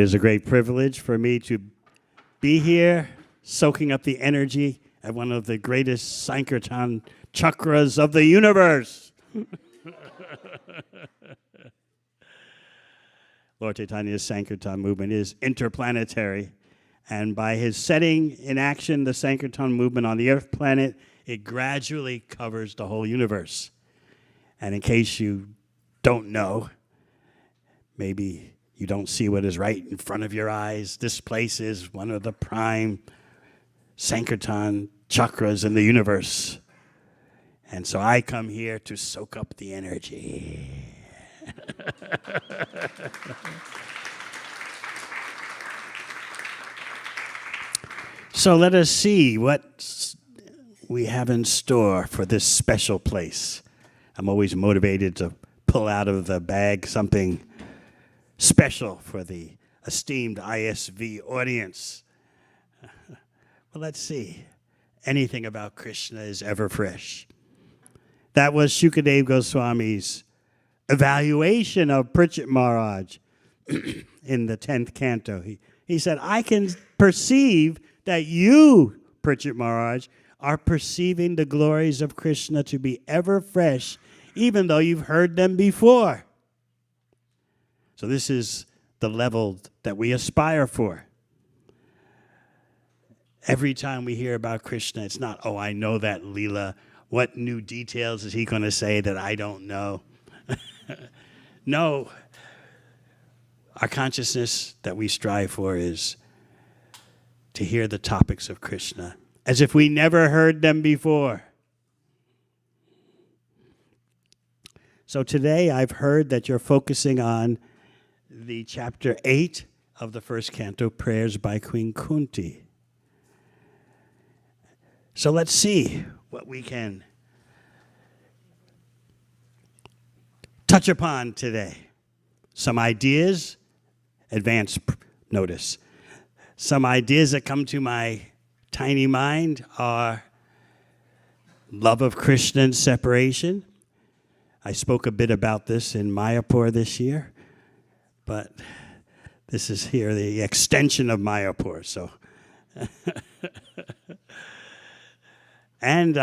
It is a great privilege for me to be here, soaking up the energy at one of the greatest Sankirtan chakras of the universe. Lord Chaitanya's Sankirtan movement is interplanetary, and by his setting in action the Sankirtan movement on the Earth planet, it gradually covers the whole universe. And in case you don't know, maybe you don't see what is right in front of your eyes, this place is one of the prime Sankirtan chakras in the universe. And so I come here to soak up the energy. So let us see what we have in store for this special place. I'm always motivated to pull out of the bag something special for the esteemed ISV audience. Well, let's see. Anything about Krishna is ever fresh. That was Shukadeva Goswami's evaluation of Parikshit Maharaj in the 10th canto. He said, I can perceive that you, Parikshit Maharaj, are perceiving the glories of Krishna to be ever fresh, even though you've heard them before. So this is the level that we aspire for. Every time we hear about Krishna, it's not, oh, I know that Leela. What new details is he going to say that I don't know? No. Our consciousness that we strive for is to hear the topics of Krishna as if we never heard them before. So today I've heard that you're focusing on the chapter 8 of the first canto, Prayers by Queen Kunti. So let's see what we can touch upon today. Some ideas, advance notice. Some ideas that come to my tiny mind are love of Krishna and separation. I spoke a bit about this in Mayapur this year, but this is here the extension of Mayapur. So, and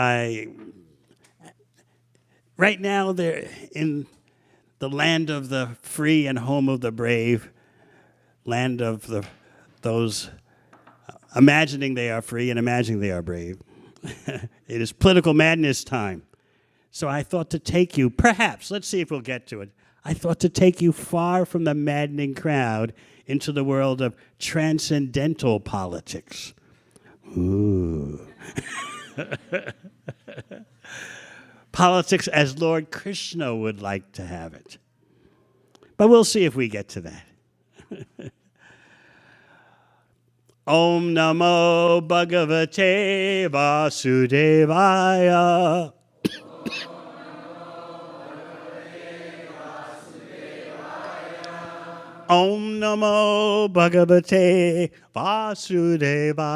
right now they're in the land of the free and home of the brave, land of those imagining they are free and imagining they are brave. It is political madness time. So I thought to take you, perhaps, let's see if we'll get to it. I thought to take you far from the maddening crowd into the world of transcendental politics. Ooh. Politics as Lord Krishna would like to have it. But we'll see if we get to that. Om Namo Bhagavate Vasudevaya. Om Namo Bhagavate Vasudevaya.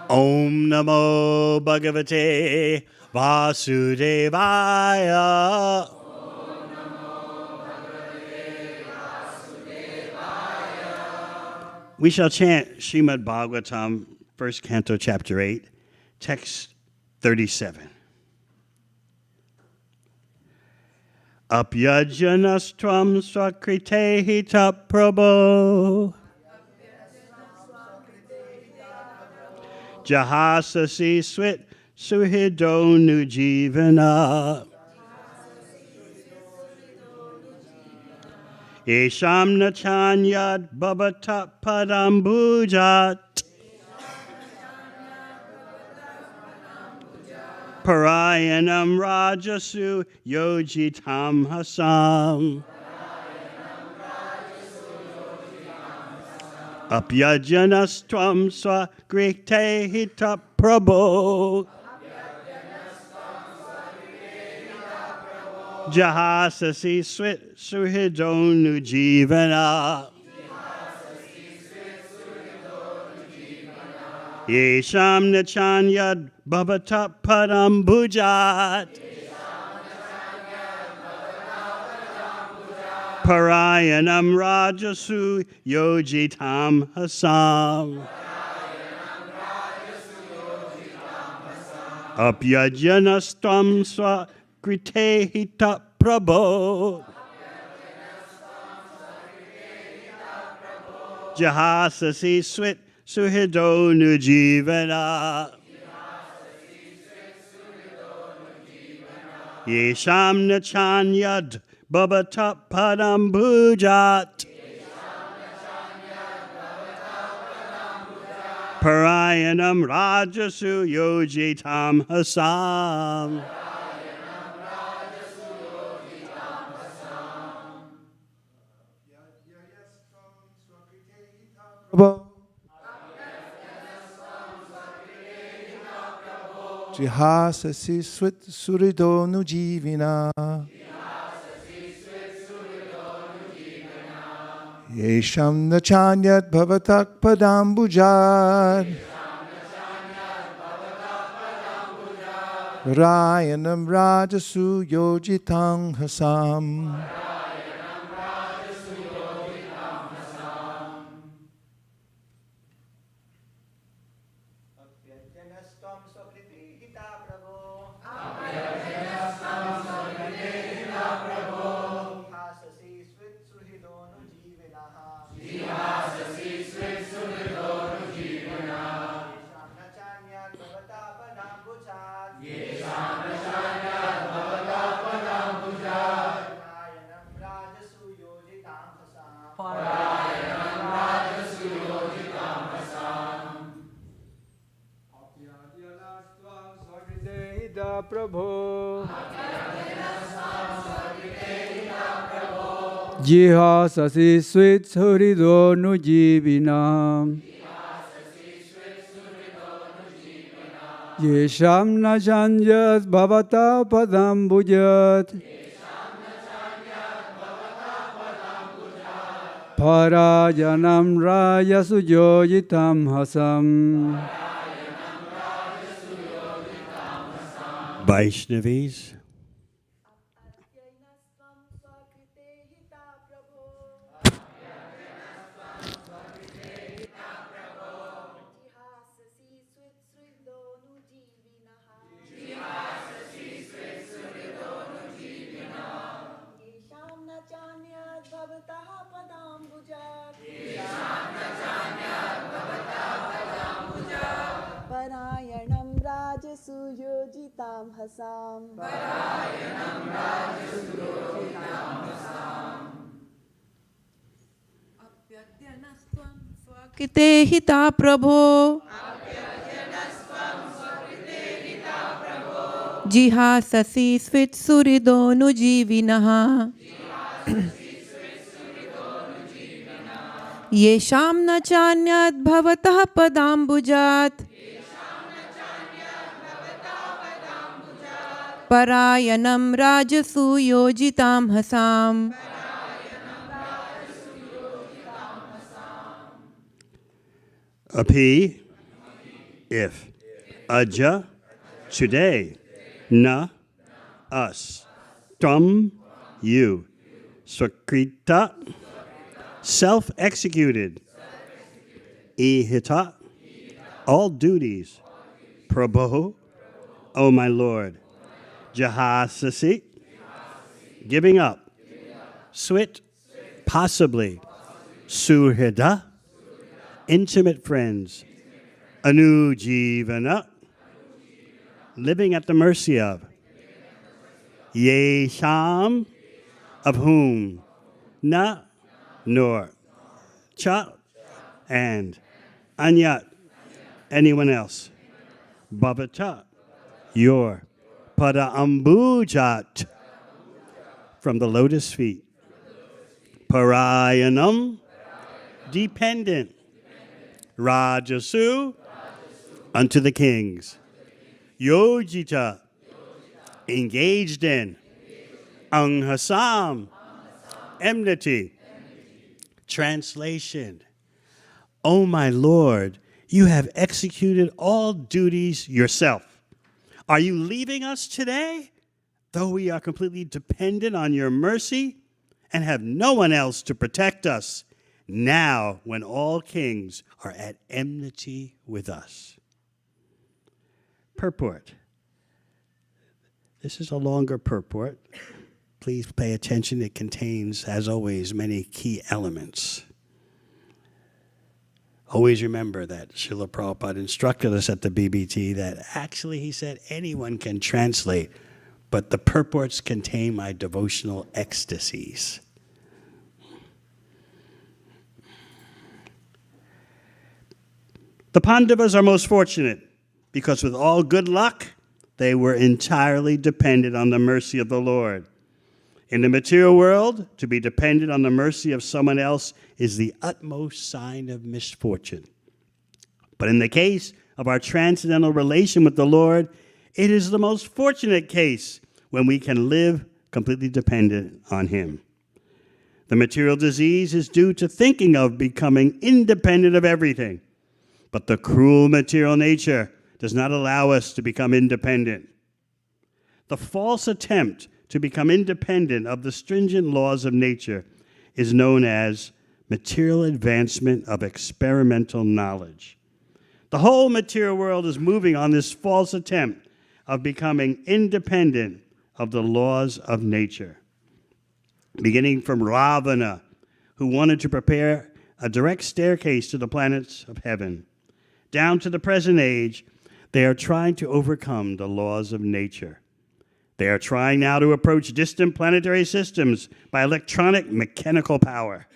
Om Namo Bhagavate Vasudevaya. We shall chant Srimad Bhagavatam, 1st Canto, Chapter 8, Text 37. Apyajanastvam swakritehi taprabho Jahasasi swit suhido nujivana Yesham nachanyad babata padambujat Parayanam rajasu yojitam hasam Apyajanastvam swakrite hita prabho Jahasasi swit suhidonu jivana Yesham nachanyad babata padambujat Parayanam Rajasu Yojitam Hasam. Apyajanastam Swakrite Prabho. Jahasasi Swit Suhido Nujivana. Yesham Nachanyad Bhavatap Padam Bhujat. Parayanam Rajasu Yojitam Hasam. Jihasasi Swit Surido Nujivina. Yesham Nachanyat Bhavatak Padambujad. Rayanam Rajasu Yojitang Hasam. Prabho Jiha Sasi Swit Surido Nujivina Yesham Nachanyat Bhavata Padam Bhujat Parajanam Rajasu Yojitam Hasam. Vaishnavis. Parayanam Rajasu Yojitam Hasam. Apyadyanasvam Swakite Hita Prabho. Jiha Sasi Swit Surido Nujivinaha. Yesham Nachanyat Bhavatah Padambujat. Parayanam Rajasu Yojitam Hasam. Api, if. Aja, today. Na, us. Tam, you. Swakrita, self-executed. Ihita, all duties. Prabho, O my Lord. Jahasasi, giving up. Swit, possibly. Suhida, intimate friends. Anujivana, living at the mercy of. Yesham, of whom. Na, nor. Cha, and. Anyat, anyone else. Bhavata, your. Pada ambujat, from the lotus feet. Parayanam, dependent. Rajasu, unto the kings. Yojita, engaged in. Anghasam, enmity. Translation. O my Lord, you have executed all duties yourself. Are you leaving us today, though we are completely dependent on your mercy? and have no one else to protect us now when all kings are at enmity with us. Purport. This is a longer purport. Please pay attention. It contains, as always, many key elements. Always remember that Srila Prabhupada instructed us at the BBT that actually he said anyone can translate, but the purports contain my devotional ecstasies. The Pandavas are most fortunate because with all good luck, they were entirely dependent on the mercy of the Lord. In the material world, to be dependent on the mercy of someone else is the utmost sign of misfortune. But in the case of our transcendental relation with the Lord, it is the most fortunate case when we can live completely dependent on Him. The material disease is due to thinking of becoming independent of everything. But the cruel material nature does not allow us to become independent. The false attempt to become independent of the stringent laws of nature is known as material advancement of experimental knowledge. The whole material world is moving on this false attempt of becoming independent of the laws of nature. Beginning from Ravana, who wanted to prepare a direct staircase to the planets of heaven, down to the present age, they are trying to overcome the laws of nature. They are trying now to approach distant planetary systems by electronic mechanical power.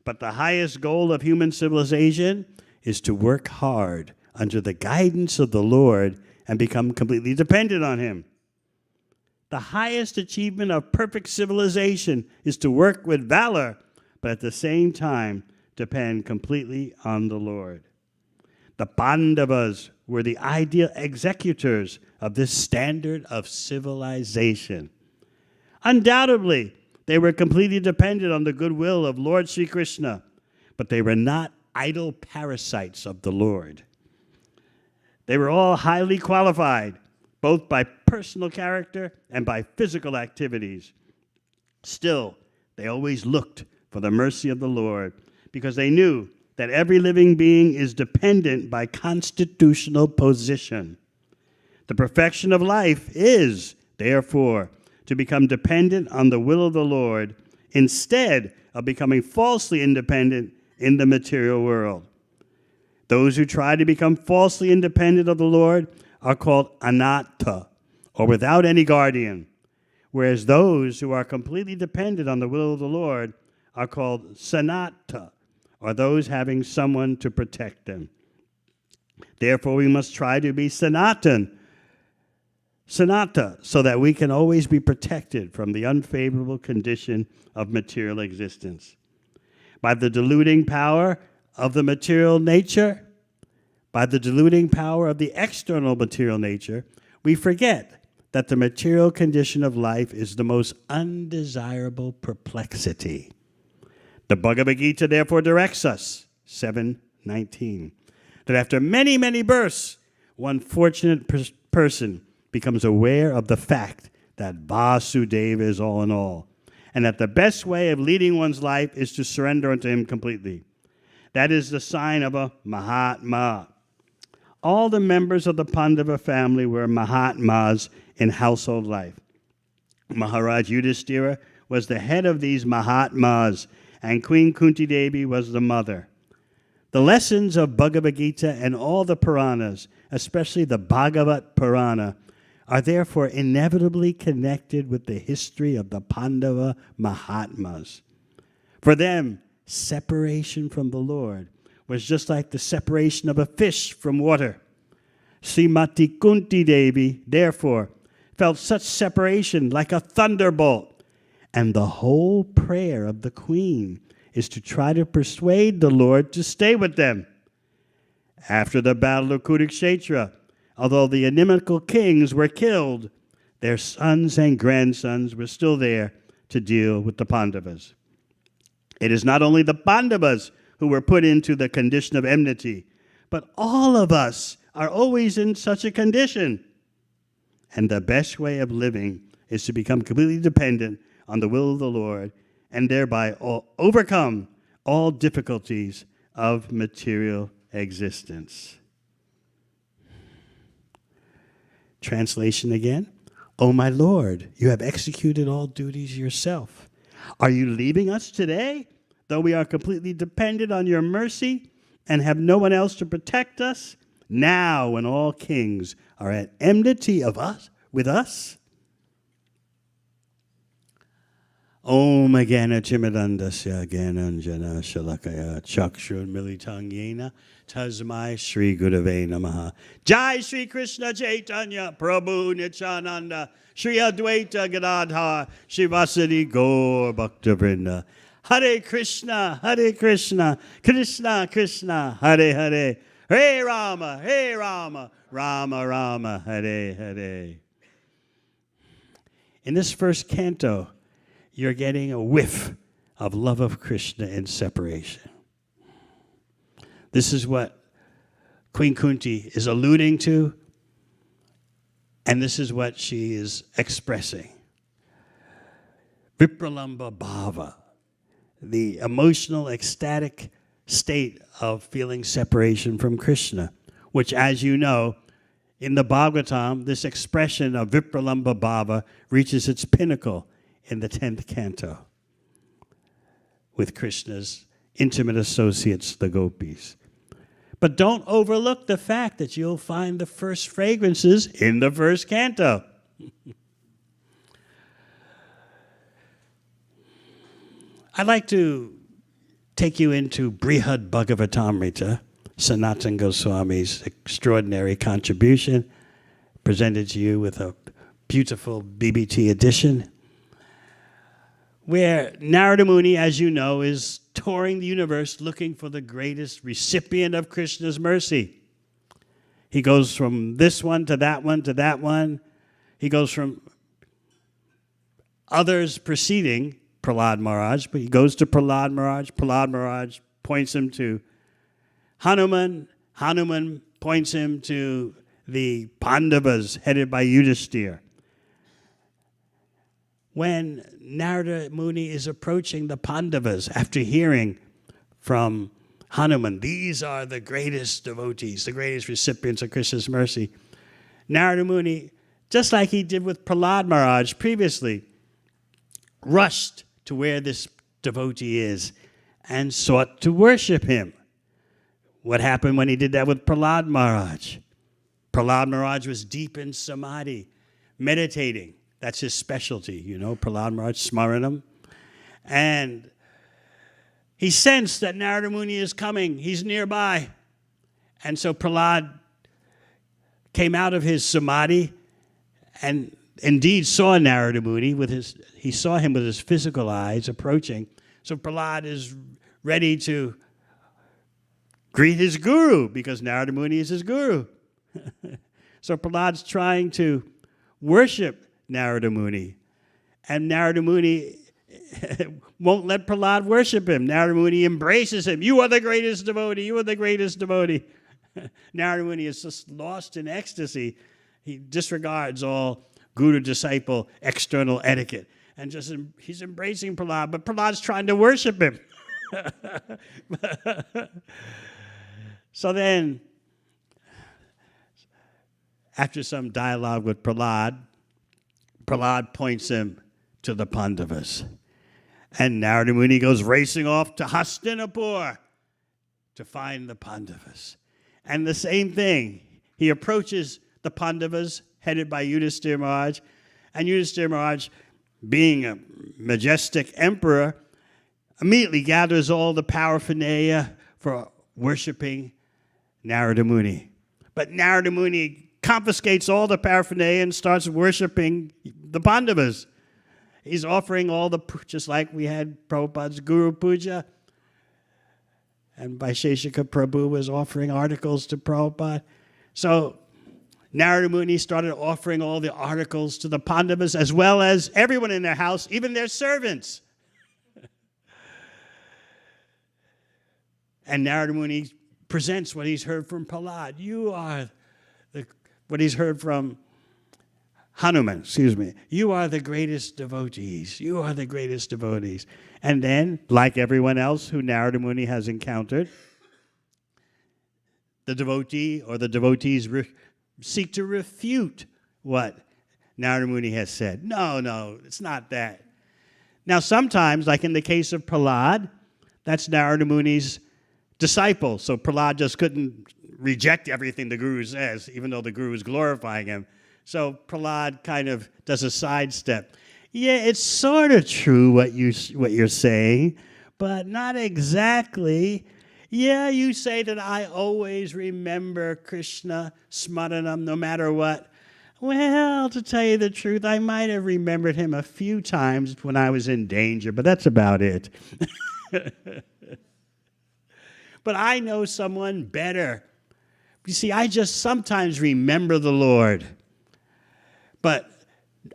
But the highest goal of human civilization is to work hard under the guidance of the Lord and become completely dependent on Him. The highest achievement of perfect civilization is to work with valor, but at the same time depend completely on the Lord. The Pandavas were the ideal executors of this standard of civilization. Undoubtedly, they were completely dependent on the goodwill of Lord Sri Krishna, but they were not idle parasites of the Lord. They were all highly qualified, both by personal character and by physical activities. Still, they always looked for the mercy of the Lord because they knew that every living being is dependent by constitutional position. The perfection of life is, therefore, to become dependent on the will of the Lord instead of becoming falsely independent in the material world. Those who try to become falsely independent of the Lord are called anatta, or without any guardian, whereas those who are completely dependent on the will of the Lord are called sanatta, or those having someone to protect them. Therefore, we must try to be sanatta, so that we can always be protected from the unfavorable condition of material existence. By the deluding power of the material nature, by the deluding power of the external material nature, we forget that the material condition of life is the most undesirable perplexity. The Bhagavad Gita therefore directs us, 7:19, that after many, many births, one fortunate person becomes aware of the fact that Vasudeva is all in all, and that the best way of leading one's life is to surrender unto Him completely. That is the sign of a Mahatma. All the members of the Pandava family were Mahatmas in household life. Maharaj Yudhishthira was the head of these Mahatmas, and Queen Kunti Devi was the mother. The lessons of Bhagavad Gita and all the Puranas, especially the Bhagavat Purana, are therefore inevitably connected with the history of the Pandava Mahatmas. For them, separation from the Lord was just like the separation of a fish from water. Srimati Kunti Devi, therefore, felt such separation like a thunderbolt. And the whole prayer of the queen is to try to persuade the Lord to stay with them. After the battle of Kurukshetra, although the inimical kings were killed, their sons and grandsons were still there to deal with the Pandavas. It is not only the Pandavas who were put into the condition of enmity, but all of us are always in such a condition. And the best way of living is to become completely dependent on the will of the Lord and thereby overcome all difficulties of material existence. Translation again. O my Lord, you have executed all duties yourself. Are you leaving us today, though we are completely dependent on your mercy and have no one else to protect us, now when all kings are at enmity with us? Om Agana Chimidandasya Gananjana Shalakaya Chakshur Militangena Tasmai Sri Gurave Namaha. Jai Sri Krishna Chaitanya Prabhu Nityananda Sri Advaita Gadadhar Shivasadi Gaur Bhaktavrinda. Hare Krishna, Krishna Krishna, Hare Hare, Hare Rama, Rama Rama, Hare Hare. In this first canto, you're getting a whiff of love of Krishna and separation. This is what Queen Kunti is alluding to, and this is what she is expressing. Vipralambha Bhava, the emotional, ecstatic state of feeling separation from Krishna, which, as you know, in the Bhagavatam, this expression of Vipralambha Bhava reaches its pinnacle in the 10th canto with Krishna's intimate associates, the gopis. But don't overlook the fact that you'll find the first fragrances in the first canto. I'd like to take you into Brihad Bhagavatamrita, Sanatana Goswami's extraordinary contribution, presented to you with a beautiful BBT edition, where Narada Muni, as you know, is touring the universe looking for the greatest recipient of Krishna's mercy. He goes from this one to that one to that one. He goes from others preceding Prahlad Maharaj, but he goes to Prahlad Maharaj. Prahlad Maharaj points him to Hanuman. Hanuman points him to the Pandavas headed by Yudhishthira. When Narada Muni is approaching the Pandavas after hearing from Hanuman, these are the greatest devotees, the greatest recipients of Krishna's mercy, Narada Muni, just like he did with Prahlad Maharaj previously, rushed to where this devotee is and sought to worship him. What happened when he did that with Prahlad Maharaj? Prahlad Maharaj was deep in samadhi, meditating. That's his specialty, you know, Prahlad Maharaj, Smaranam. And he sensed that Narada Muni is coming. He's nearby. And so Prahlad came out of his samadhi and indeed saw Narada Muni he saw him with his physical eyes approaching. So Prahlad is ready to greet his guru because Narada Muni is his guru. So Prahlad's trying to worship Narada Muni. And Narada Muni won't let Prahlad worship him. Narada Muni embraces him. You are the greatest devotee. You are the greatest devotee. Narada Muni is just lost in ecstasy. He disregards all guru-disciple external etiquette. And he's embracing Prahlad, but Prahlad's trying to worship him. So then, after some dialogue with Prahlad, Prahlad points him to the Pandavas. And Narada Muni goes racing off to Hastinapur to find the Pandavas. And the same thing, he approaches the Pandavas headed by Yudhishthira Maharaj. And Yudhishthira Maharaj, being a majestic emperor, immediately gathers all the paraphernalia for worshiping Narada Muni. But Narada Muni confiscates all the paraphernalia and starts worshiping the Pandavas. He's offering all just like we had Prabhupada's Guru Puja, and Vaisheshika Prabhu was offering articles to Prabhupada. So Narada Muni started offering all the articles to the Pandavas as well as everyone in their house, even their servants. And Narada Muni presents what he's heard from Prahlad. You are what he's heard from Hanuman, excuse me, you are the greatest devotees. You are the greatest devotees. And then, like everyone else who Narada Muni has encountered, the devotee or the devotees seek to refute what Narada Muni has said. No, it's not that. Now, sometimes, like in the case of Prahlad, that's Narada Muni's disciple. So Prahlad just couldn't reject everything the Guru says, even though the Guru is glorifying him. So Prahlad kind of does a sidestep. Yeah, it's sort of true what you're saying, but not exactly. Yeah, you say that I always remember Krishna Smaranam no matter what. Well, to tell you the truth, I might have remembered him a few times when I was in danger, but that's about it. But I know someone better. You see, I just sometimes remember the Lord, but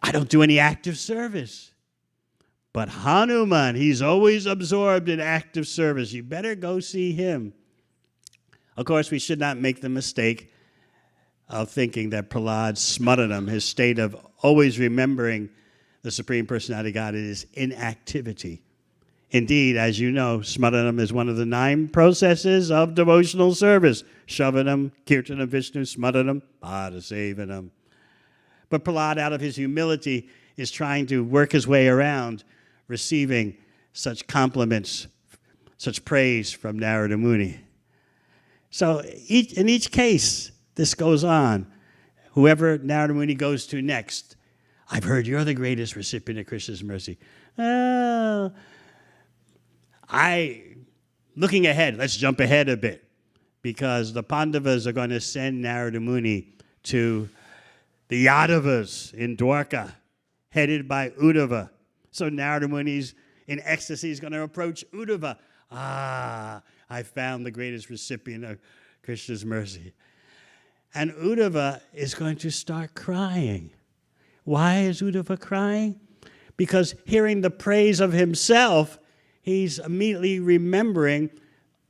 I don't do any active service. But Hanuman, he's always absorbed in active service. You better go see him. Of course, we should not make the mistake of thinking that Prahlad's Smaranam, his state of always remembering the Supreme Personality of God, is inactivity. Indeed, as you know, Smaranam is one of the 9 processes of devotional service. Shravanam, Kirtanam, Vishnu, Smaranam, Padasevanam. But Prahlad, out of his humility, is trying to work his way around receiving such compliments, such praise from Narada Muni. So in each case, this goes on. Whoever Narada Muni goes to next, I've heard you're the greatest recipient of Krishna's mercy. Oh, looking ahead, let's jump ahead a bit, because the Pandavas are going to send Narada Muni to the Yadavas in Dwarka, headed by Uddhava. So Narada Muni's in ecstasy is going to approach Uddhava. I found the greatest recipient of Krishna's mercy. And Uddhava is going to start crying. Why is Uddhava crying? Because hearing the praise of himself, he's immediately remembering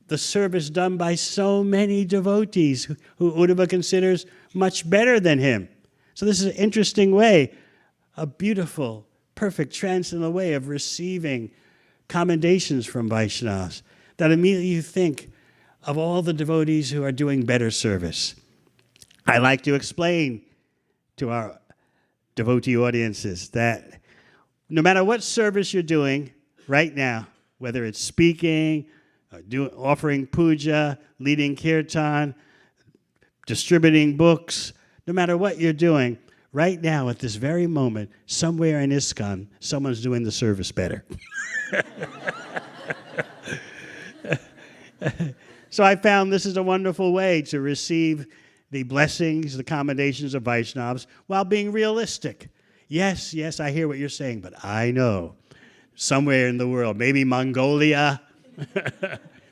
the service done by so many devotees who Uddhava considers much better than him. So this is an interesting way, a beautiful, perfect, transcendental way of receiving commendations from Vaishnavas, that immediately you think of all the devotees who are doing better service. I like to explain to our devotee audiences that no matter what service you're doing right now, whether it's speaking, offering puja, leading kirtan, distributing books, no matter what you're doing, right now at this very moment, somewhere in ISKCON, someone's doing the service better. So I found this is a wonderful way to receive the blessings, the commendations of Vaishnavas while being realistic. Yes, I hear what you're saying, but I know somewhere in the world, maybe Mongolia,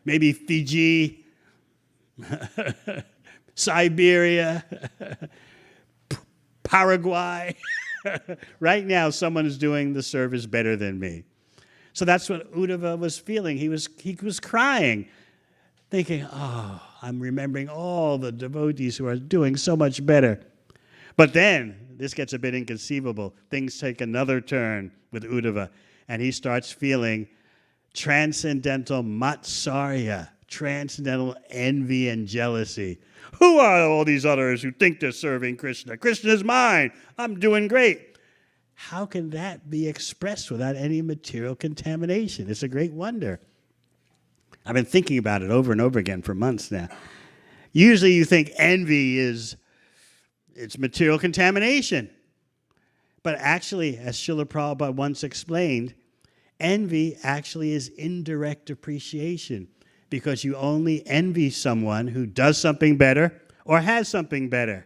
maybe Fiji, Siberia, Paraguay. Right now, someone is doing the service better than me. So that's what Uddhava was feeling. He was crying, thinking, I'm remembering all the devotees who are doing so much better. But then, this gets a bit inconceivable. Things take another turn with Uddhava, and he starts feeling transcendental matsarya, transcendental envy and jealousy. Who are all these others who think they're serving Krishna? Krishna is mine. I'm doing great. How can that be expressed without any material contamination? It's a great wonder. I've been thinking about it over and over again for months now. Usually you think envy it's material contamination. But actually, as Srila Prabhupada once explained, envy actually is indirect appreciation, because you only envy someone who does something better or has something better.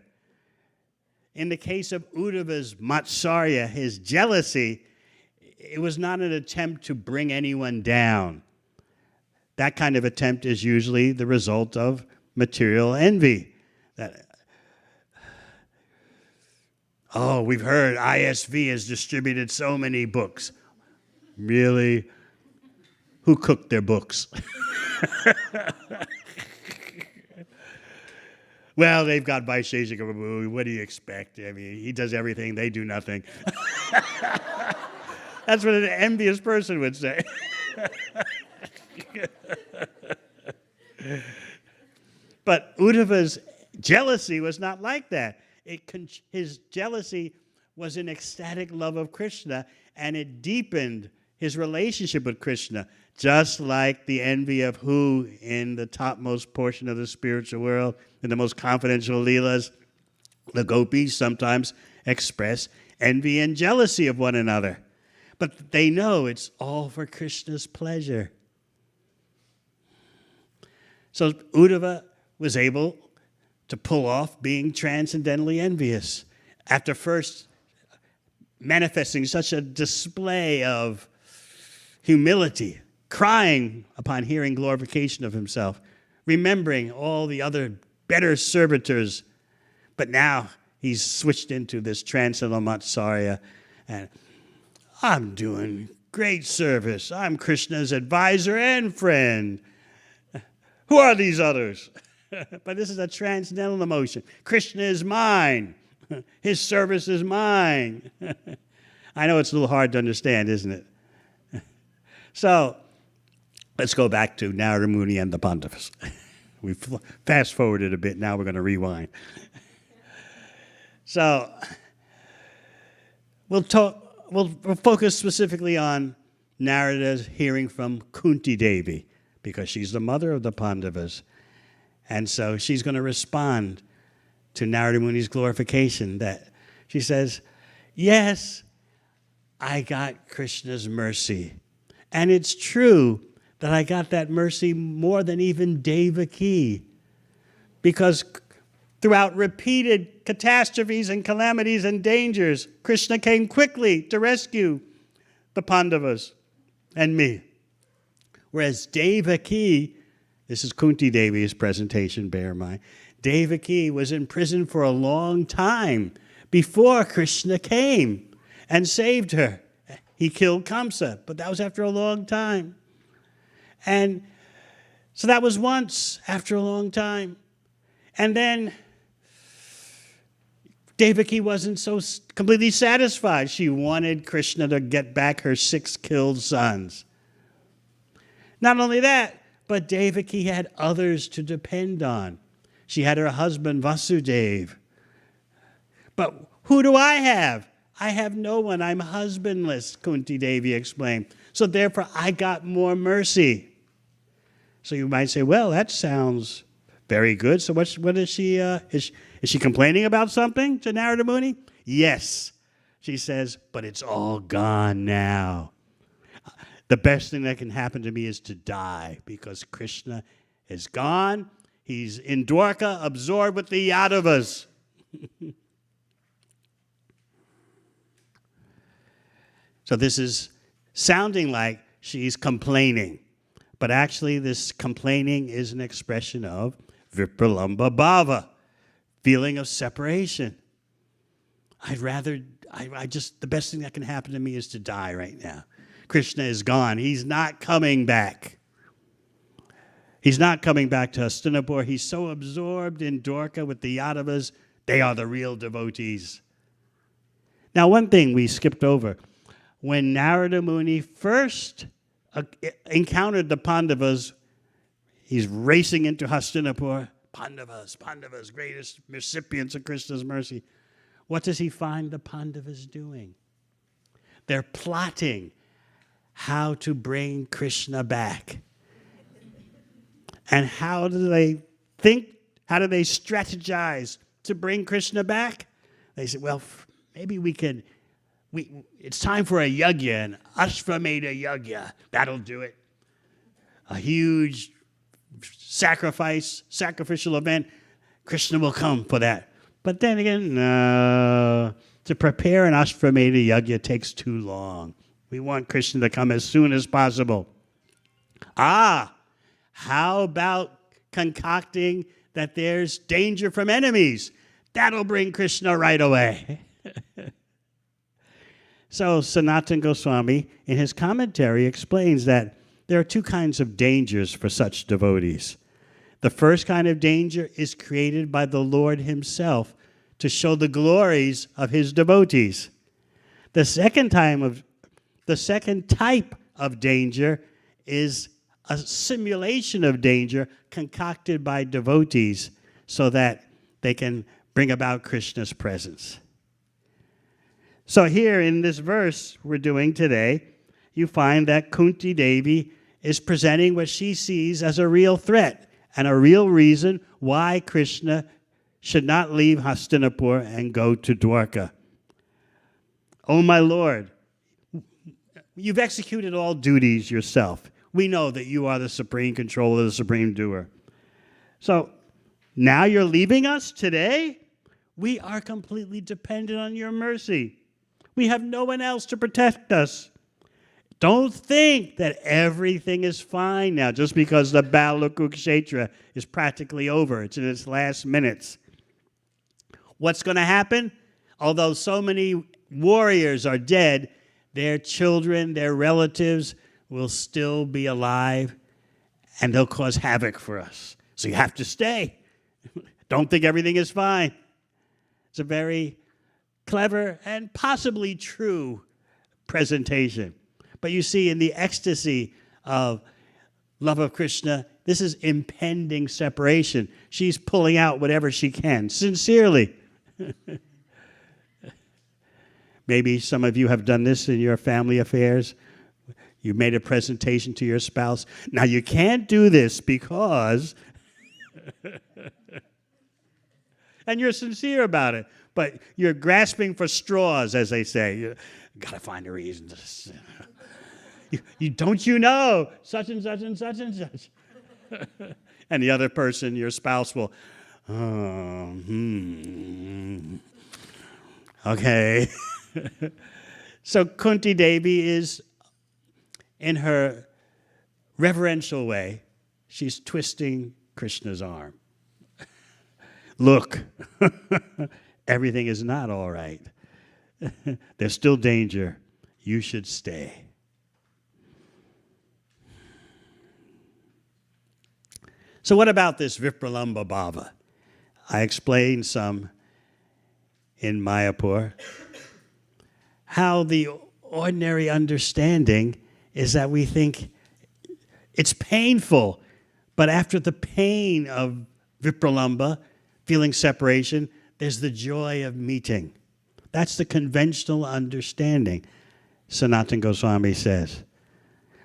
In the case of Uddhava's matsarya, his jealousy, it was not an attempt to bring anyone down. That kind of attempt is usually the result of material envy. We've heard ISV has distributed so many books. Really? Who cooked their books? Well, they've got Vaisheshika Prabhu. What do you expect? I mean, he does everything, they do nothing. That's what an envious person would say. But Uddhava's jealousy was not like that. His jealousy was an ecstatic love of Krishna, and it deepened his relationship with Krishna, just like the envy of who in the topmost portion of the spiritual world, in the most confidential leelas, the gopis sometimes express envy and jealousy of one another. But they know it's all for Krishna's pleasure. So Uddhava was able to pull off being transcendentally envious after first manifesting such a display of humility, crying upon hearing glorification of himself, remembering all the other better servitors. But now he's switched into this transcendental Matsarya, and I'm doing great service. I'm Krishna's advisor and friend. Who are these others? But this is a transcendental emotion. Krishna is mine. His service is mine. I know it's a little hard to understand, isn't it? So let's go back to Narada Muni and the Pandavas. We fast forwarded a bit. Now we're going to rewind. So we'll focus specifically on Narada's hearing from Kunti Devi, because she's the mother of the Pandavas. And so she's going to respond to Narada Muni's glorification, that she says, yes, I got Krishna's mercy. And it's true that I got that mercy more than even Devaki, because throughout repeated catastrophes and calamities and dangers, Krishna came quickly to rescue the Pandavas and me. Whereas Devaki, this is Kunti Devi's presentation, bear in mind, Devaki was in prison for a long time before Krishna came and saved her. He killed Kamsa, but that was after a long time. And so that was once after a long time. And then Devaki wasn't so completely satisfied. She wanted Krishna to get back her 6 killed sons. Not only that, but Devaki had others to depend on. She had her husband Vasudeva. But who do I have? I have no one. I'm husbandless, Kunti Devi explained. So therefore, I got more mercy. So you might say, well, that sounds very good. So what is she? Is she complaining about something to Narada Muni? Yes. She says, but it's all gone now. The best thing that can happen to me is to die, because Krishna is gone. He's in Dwarka, absorbed with the Yadavas. So this is sounding like she's complaining. But actually, this complaining is an expression of Vipralambha Bhava, feeling of separation. The best thing that can happen to me is to die right now. Krishna is gone. He's not coming back. He's not coming back to Hastinapur. He's so absorbed in Dwarka with the Yadavas, they are the real devotees. Now, one thing we skipped over. When Narada Muni first encountered the Pandavas, he's racing into Hastinapur. Pandavas, greatest recipients of Krishna's mercy. What does he find the Pandavas doing? They're plotting how to bring Krishna back. And how do they think? How do they strategize to bring Krishna back? They said, well, maybe we could... it's time for a yagya, an Ashvamedha yagya. That'll do it. A huge sacrificial event. Krishna will come for that. But then again, no. To prepare an Ashvamedha yagya takes too long. We want Krishna to come as soon as possible. How about concocting that there's danger from enemies? That'll bring Krishna right away. So Sanatana Goswami, in his commentary, explains that there are 2 kinds of dangers for such devotees. The first kind of danger is created by the Lord himself to show the glories of his devotees. The second type of danger is a simulation of danger concocted by devotees so that they can bring about Krishna's presence. So here in this verse we're doing today, you find that Kunti Devi is presenting what she sees as a real threat and a real reason why Krishna should not leave Hastinapur and go to Dwarka. Oh, my Lord, you've executed all duties yourself. We know that you are the supreme controller, the supreme doer. So now you're leaving us today? We are completely dependent on your mercy. We have no one else to protect us. Don't think that everything is fine now just because the battle of Kurukshetra is practically over. It's in its last minutes. What's going to happen? Although so many warriors are dead, their children, their relatives will still be alive, and they'll cause havoc for us. So you have to stay. Don't think everything is fine. It's a very clever and possibly true presentation. But you see, in the ecstasy of love of Krishna, this is impending separation. She's pulling out whatever she can, sincerely. Maybe some of you have done this in your family affairs. You made a presentation to your spouse. Now, you can't do this because... and you're sincere about it, but you're grasping for straws, as they say. You got to find a reason to... Don't you know such and such and such and such? And the other person, your spouse, will, okay. So Kunti Devi is, in her reverential way, she's twisting Krishna's arm. Look, everything is not all right. There's still danger. You should stay. So what about this Vipralambha Bhava? I explained some in Mayapur. How the ordinary understanding is that we think it's painful, but after the pain of Vipralambha, feeling separation, there's the joy of meeting. That's the conventional understanding, Sanatana Goswami says.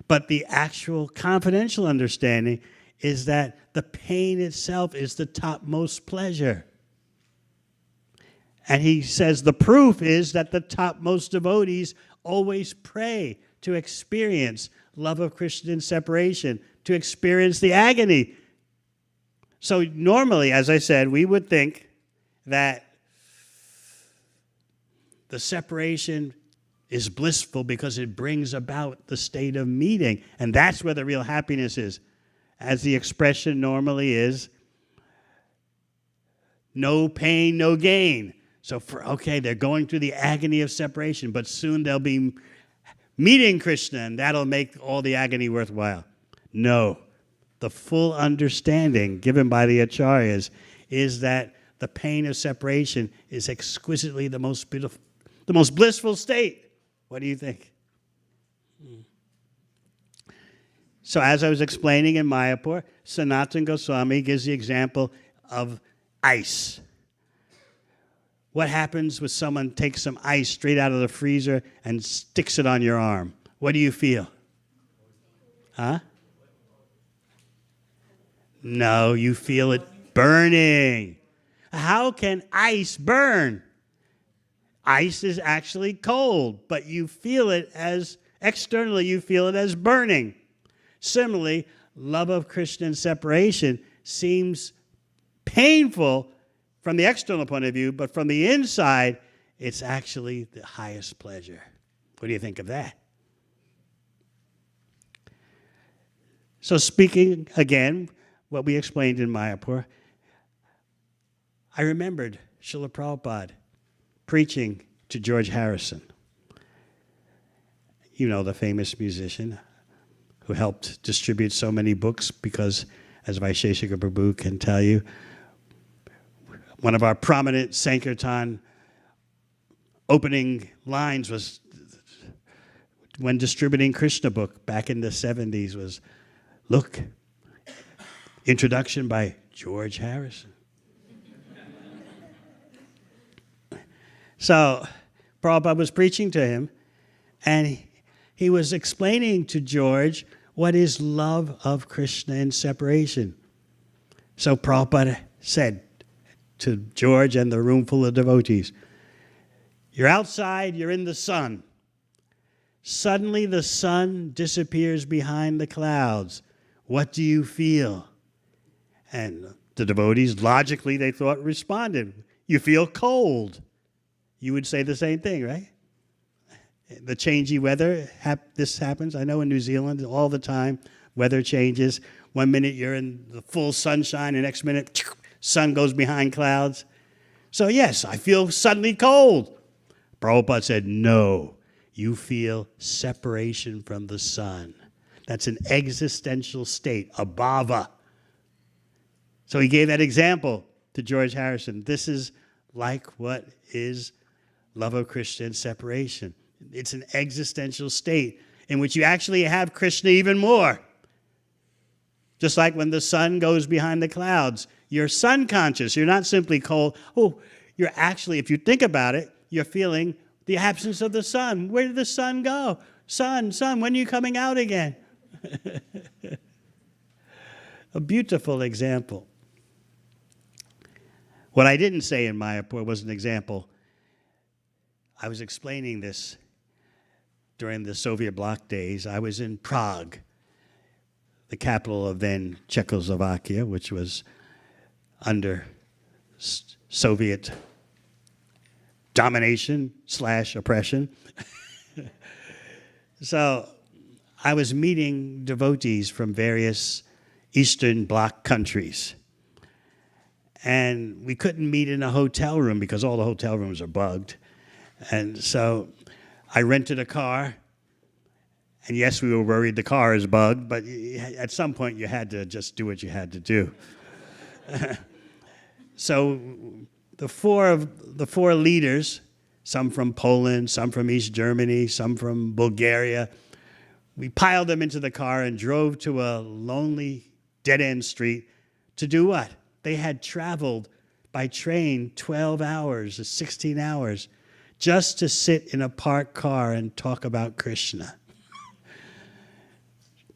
But the actual confidential understanding is that the pain itself is the topmost pleasure. And he says the proof is that the topmost devotees always pray to experience love of Krishna in separation, to experience the agony. So normally, as I said, we would think that the separation is blissful because it brings about the state of meeting. And that's where the real happiness is. As the expression normally is, no pain, no gain. So, they're going through the agony of separation, but soon they'll be meeting Krishna, and that'll make all the agony worthwhile. No. The full understanding given by the acharyas is that the pain of separation is exquisitely the most beautiful, the most blissful state. What do you think? So as I was explaining in Mayapur, Sanatana Goswami gives the example of ice. What happens when someone takes some ice straight out of the freezer and sticks it on your arm? What do you feel? Huh? No, you feel it burning. How can ice burn? Ice is actually cold, but you feel it as, externally you feel it as burning. Similarly, love of Krishna and separation seems painful from the external point of view, but from the inside, it's actually the highest pleasure. What do you think of that? So speaking again, what we explained in Mayapur, I remembered Srila Prabhupada preaching to George Harrison. You know, the famous musician who helped distribute so many books because as Vaisheshika Prabhu can tell you. One of our prominent Sankirtan opening lines was, when distributing Krishna book back in the 70s, was, look, introduction by George Harrison. So Prabhupada was preaching to him, and he was explaining to George what is love of Krishna and separation. So Prabhupada said to George and the room full of devotees, you're outside, you're in the sun. Suddenly the sun disappears behind the clouds. What do you feel? And the devotees, logically, they thought, responded, you feel cold. You would say the same thing, right? The changey weather, this happens. I know in New Zealand all the time, weather changes. 1 minute you're in the full sunshine, the next minute, sun goes behind clouds. So yes, I feel suddenly cold. Prabhupada said, no, you feel separation from the sun. That's an existential state, a bhava. So he gave that example to George Harrison. This is like what is love of Krishna and separation. It's an existential state in which you actually have Krishna even more. Just like when the sun goes behind the clouds, you're sun conscious. You're not simply cold. Oh, you're actually, if you think about it, you're feeling the absence of the sun. Where did the sun go? Sun, when are you coming out again? A beautiful example. What I didn't say in Mayapur was an example. I was explaining this during the Soviet bloc days. I was in Prague, the capital of then Czechoslovakia, which was under Soviet domination / oppression. So I was meeting devotees from various Eastern Bloc countries. And we couldn't meet in a hotel room because all the hotel rooms are bugged. And so I rented a car. And yes, we were worried the car is bugged, but at some point you had to just do what you had to do. So the four leaders, some from Poland, some from East Germany, some from Bulgaria, we piled them into the car and drove to a lonely dead-end street to do what? They had traveled by train 12 hours or 16 hours just to sit in a parked car and talk about Krishna.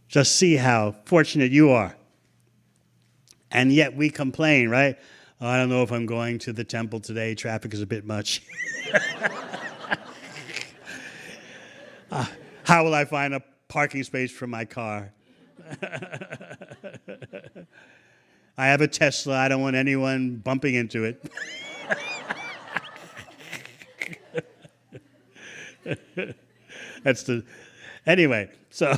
Just see how fortunate you are. And yet we complain, right? Oh, I don't know if I'm going to the temple today. Traffic is a bit much. How will I find a parking space for my car? I have a Tesla. I don't want anyone bumping into it. Anyway, so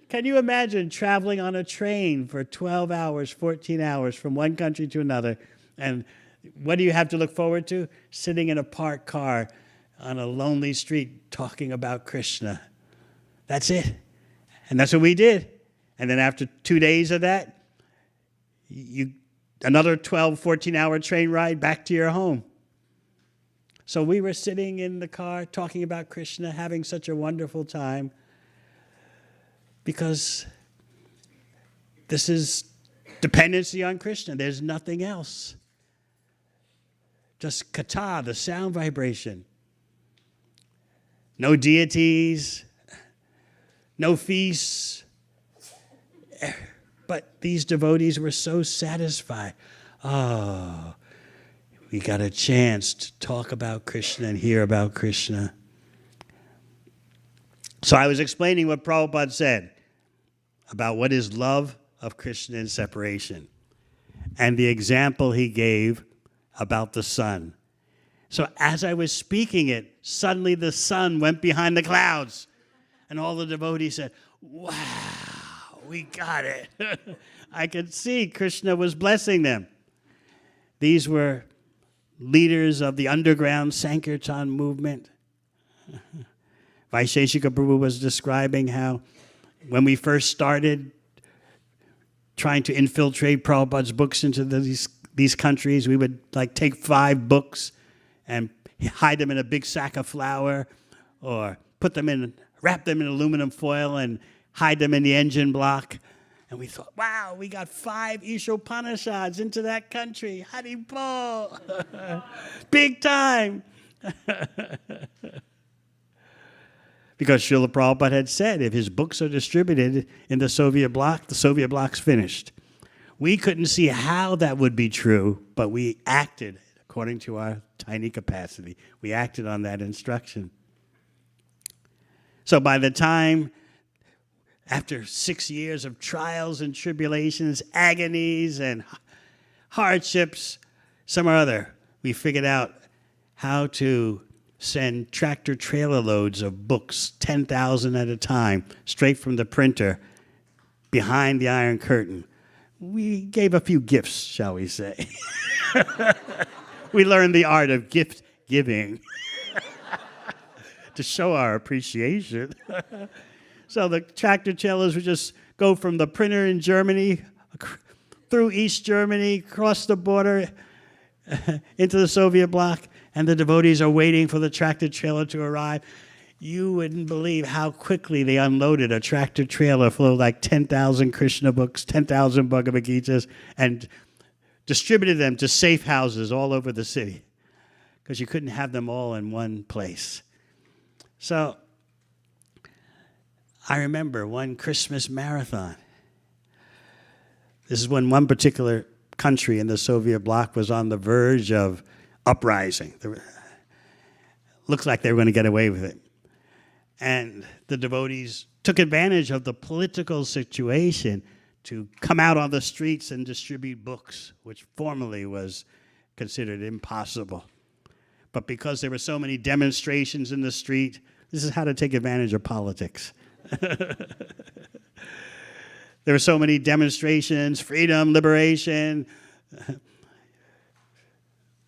can you imagine traveling on a train for 12 hours, 14 hours from one country to another? And what do you have to look forward to? Sitting in a parked car on a lonely street talking about Krishna. That's it. And that's what we did. And then after 2 days of that, another 12, 14-hour train ride back to your home. So we were sitting in the car talking about Krishna, having such a wonderful time, because this is dependency on Krishna. There's nothing else. Just kata, the sound vibration. No deities, no feasts. But these devotees were so satisfied. Oh, we got a chance to talk about Krishna and hear about Krishna. So I was explaining what Prabhupada said about what is love of Krishna and separation, and the example he gave about the sun. So as I was speaking it, suddenly the sun went behind the clouds, and all the devotees said, wow, we got it. I could see Krishna was blessing them. These were leaders of the underground Sankirtan movement. Vaisheshika Prabhu was describing how when we first started trying to infiltrate Prabhupada's books into these countries. We would like take 5 books and hide them in a big sack of flour, or wrap them in aluminum foil and hide them in the engine block. And we thought, wow, we got 5 Ishopanishads into that country. Haribol. Big time. Because Srila Prabhupada had said, if his books are distributed in the Soviet bloc's finished. We couldn't see how that would be true, but we acted according to our tiny capacity. We acted on that instruction. So by the time, after 6 years of trials and tribulations, agonies and hardships, some or other, we figured out how to send tractor-trailer loads of books, 10,000 at a time, straight from the printer, behind the Iron Curtain. We gave a few gifts, shall we say. We learned the art of gift giving to show our appreciation. So the tractor-trailers would just go from the printer in Germany, through East Germany, across the border, into the Soviet bloc, and the devotees are waiting for the tractor-trailer to arrive. You wouldn't believe how quickly they unloaded a tractor-trailer full of like 10,000 Krishna books, 10,000 Bhagavad Gitas, and distributed them to safe houses all over the city, because you couldn't have them all in one place. So I remember one Christmas marathon. This is when one particular country in the Soviet bloc was on the verge of uprising. Looked like they were going to get away with it. And the devotees took advantage of the political situation to come out on the streets and distribute books, which formerly was considered impossible. But because there were so many demonstrations in the street, this is how to take advantage of politics. There were so many demonstrations, freedom, liberation.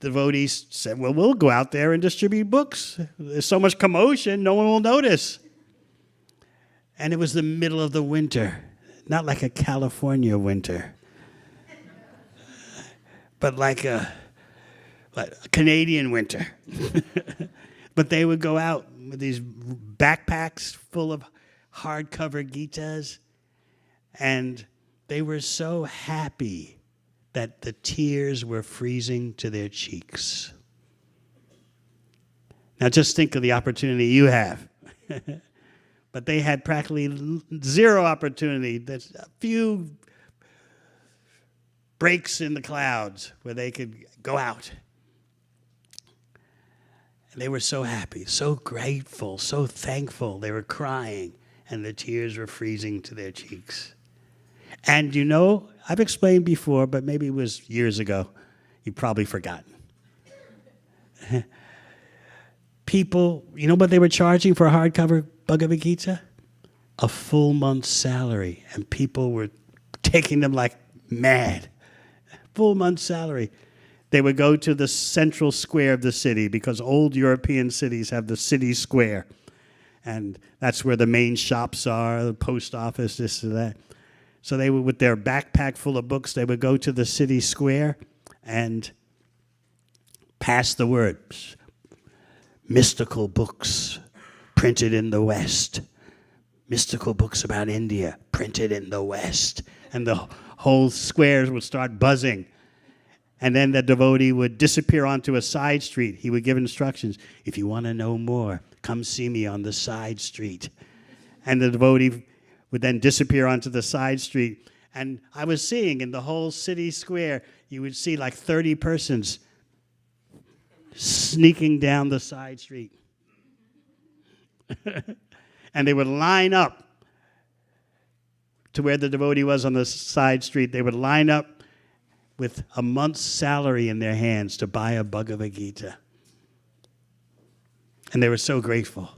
Devotees said, well, we'll go out there and distribute books. There's so much commotion, no one will notice. And it was the middle of the winter, not like a California winter, but like a Canadian winter. But they would go out with these backpacks full of hardcover Gitas, and they were so happy that the tears were freezing to their cheeks. Now just think of the opportunity you have. But they had practically zero opportunity. There's a few breaks in the clouds where they could go out. And they were so happy, so grateful, so thankful. They were crying, and the tears were freezing to their cheeks. And you know, I've explained before, but maybe it was years ago. You've probably forgotten. People, you know what they were charging for a hardcover Bhagavad Gita? A full month's salary. And people were taking them like mad. Full month's salary. They would go to the central square of the city, because old European cities have the city square. And that's where the main shops are, the post office, this and that. So they would, with their backpack full of books, they would go to the city square and pass the word. Mystical books printed in the West. Mystical books about India printed in the West. And the whole squares would start buzzing. And then the devotee would disappear onto a side street. He would give instructions. If you want to know more, come see me on the side street. And the devotee would then disappear onto the side street. And I was seeing in the whole city square, you would see like 30 persons sneaking down the side street. And they would line up to where the devotee was on the side street. They would line up with a month's salary in their hands to buy a Bhagavad Gita. And they were so grateful.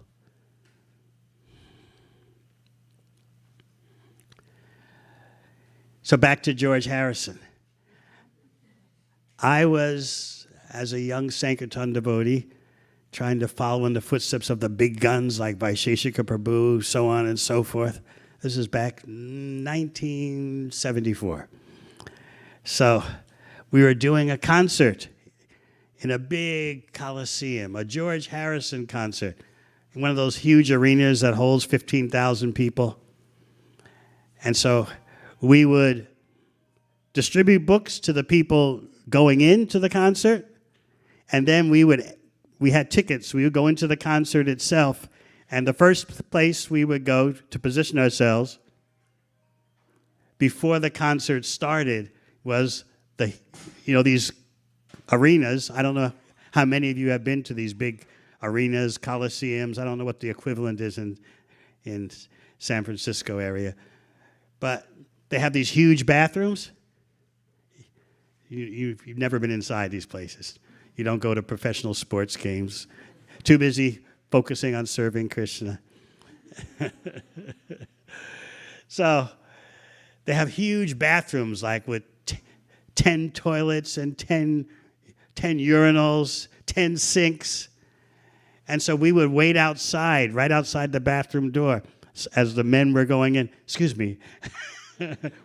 So back to George Harrison. I was, as a young Sankirtan devotee, trying to follow in the footsteps of the big guns like Vaisheshika Prabhu, so on and so forth. This is back 1974. So we were doing a concert in a big coliseum, a George Harrison concert, in one of those huge arenas that holds 15,000 people. And so we would distribute books to the people going into the concert, and then we had tickets. We would go into the concert itself, and the first place we would go to position ourselves before the concert started was these arenas. I don't know how many of you have been to these big arenas, coliseums. I don't know what the equivalent is in San Francisco area. But they have these huge bathrooms. You've never been inside these places. You don't go to professional sports games. Too busy focusing on serving Krishna. So they have huge bathrooms, like with 10 toilets and 10 urinals, 10 sinks. And so we would wait outside, right outside the bathroom door, as the men were going in. Excuse me.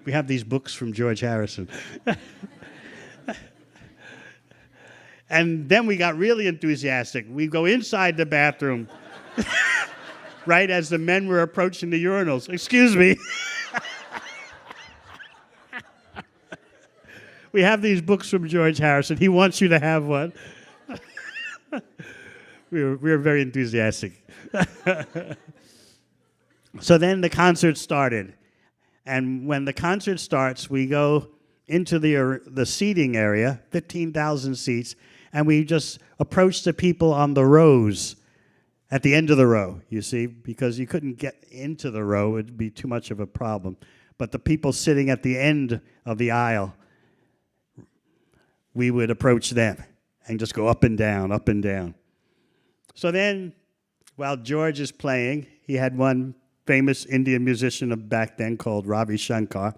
We have these books from George Harrison. And then we got really enthusiastic. We go inside the bathroom, right as the men were approaching the urinals. Excuse me. We have these books from George Harrison. He wants you to have one. We were very enthusiastic. So then the concert started. And when the concert starts, we go into the seating area, 15,000 seats, and we just approach the people on the rows at the end of the row, you see, because you couldn't get into the row. It would be too much of a problem. But the people sitting at the end of the aisle, we would approach them and just go up and down, up and down. So then, while George is playing, he had one famous Indian musician of back then called Ravi Shankar.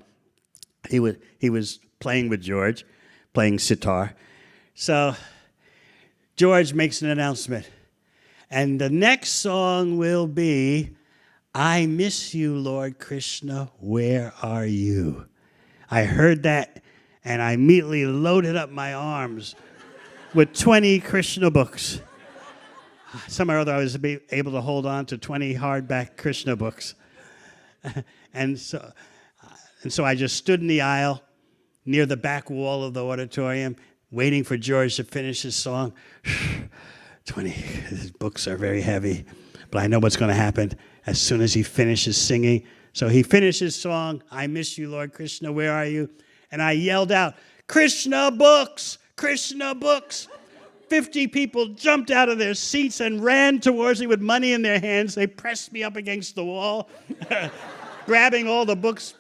He was playing with George, playing sitar. So George makes an announcement. And the next song will be, I Miss You, Lord Krishna, Where Are You? I heard that, and I immediately loaded up my arms with 20 Krishna books. Somehow or other, I was able to hold on to 20 hardback Krishna books. And so I just stood in the aisle near the back wall of the auditorium, waiting for George to finish his song. 20, his books are very heavy, but I know what's going to happen as soon as he finishes singing. So he finished his song, I Miss You, Lord Krishna, Where Are You? And I yelled out, Krishna books, Krishna books. 50 people jumped out of their seats and ran towards me with money in their hands. They pressed me up against the wall, grabbing all the books.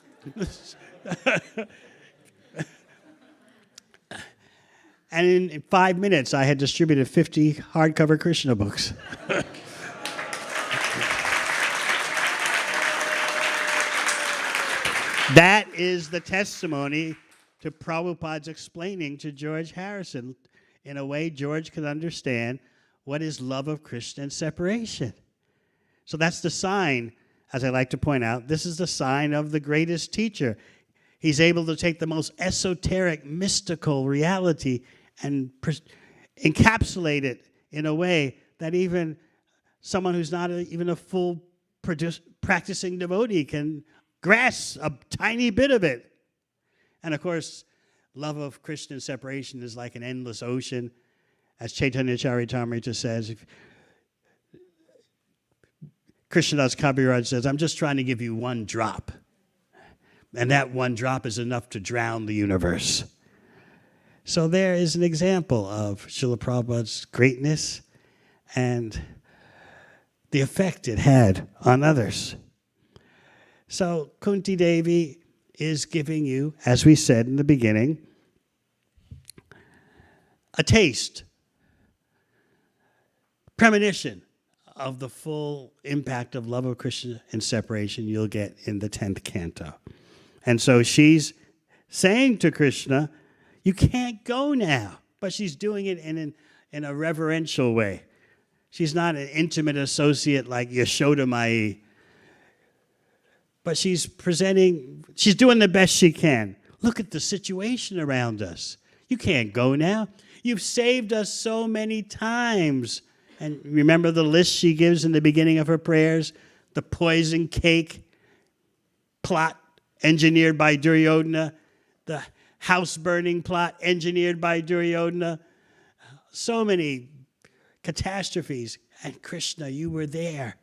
And in 5 minutes, I had distributed 50 hardcover Krishna books. That is the testimony to Prabhupada's explaining to George Harrison. In a way, George could understand what is love of Krishna and separation. So that's the sign, as I like to point out, this is the sign of the greatest teacher. He's able to take the most esoteric, mystical reality and encapsulate it in a way that even someone who's not even a full practicing devotee can grasp a tiny bit of it. And of course, love of Krishna and separation is like an endless ocean. As Chaitanya Charitamrita says, Krishnadas Kaviraj says, I'm just trying to give you one drop. And that one drop is enough to drown the universe. So there is an example of Srila Prabhupada's greatness and the effect it had on others. So Kunti Devi is giving you, as we said in the beginning, a taste, premonition of the full impact of love of Krishna and separation you'll get in the 10th canto. And so she's saying to Krishna, you can't go now. But she's doing it in a reverential way. She's not an intimate associate like Yashoda Mai. But she's doing the best she can. Look at the situation around us. You can't go now. You've saved us so many times. And remember the list she gives in the beginning of her prayers? The poison cake plot engineered by Duryodhana, the house-burning plot engineered by Duryodhana. So many catastrophes. And Krishna, you were there.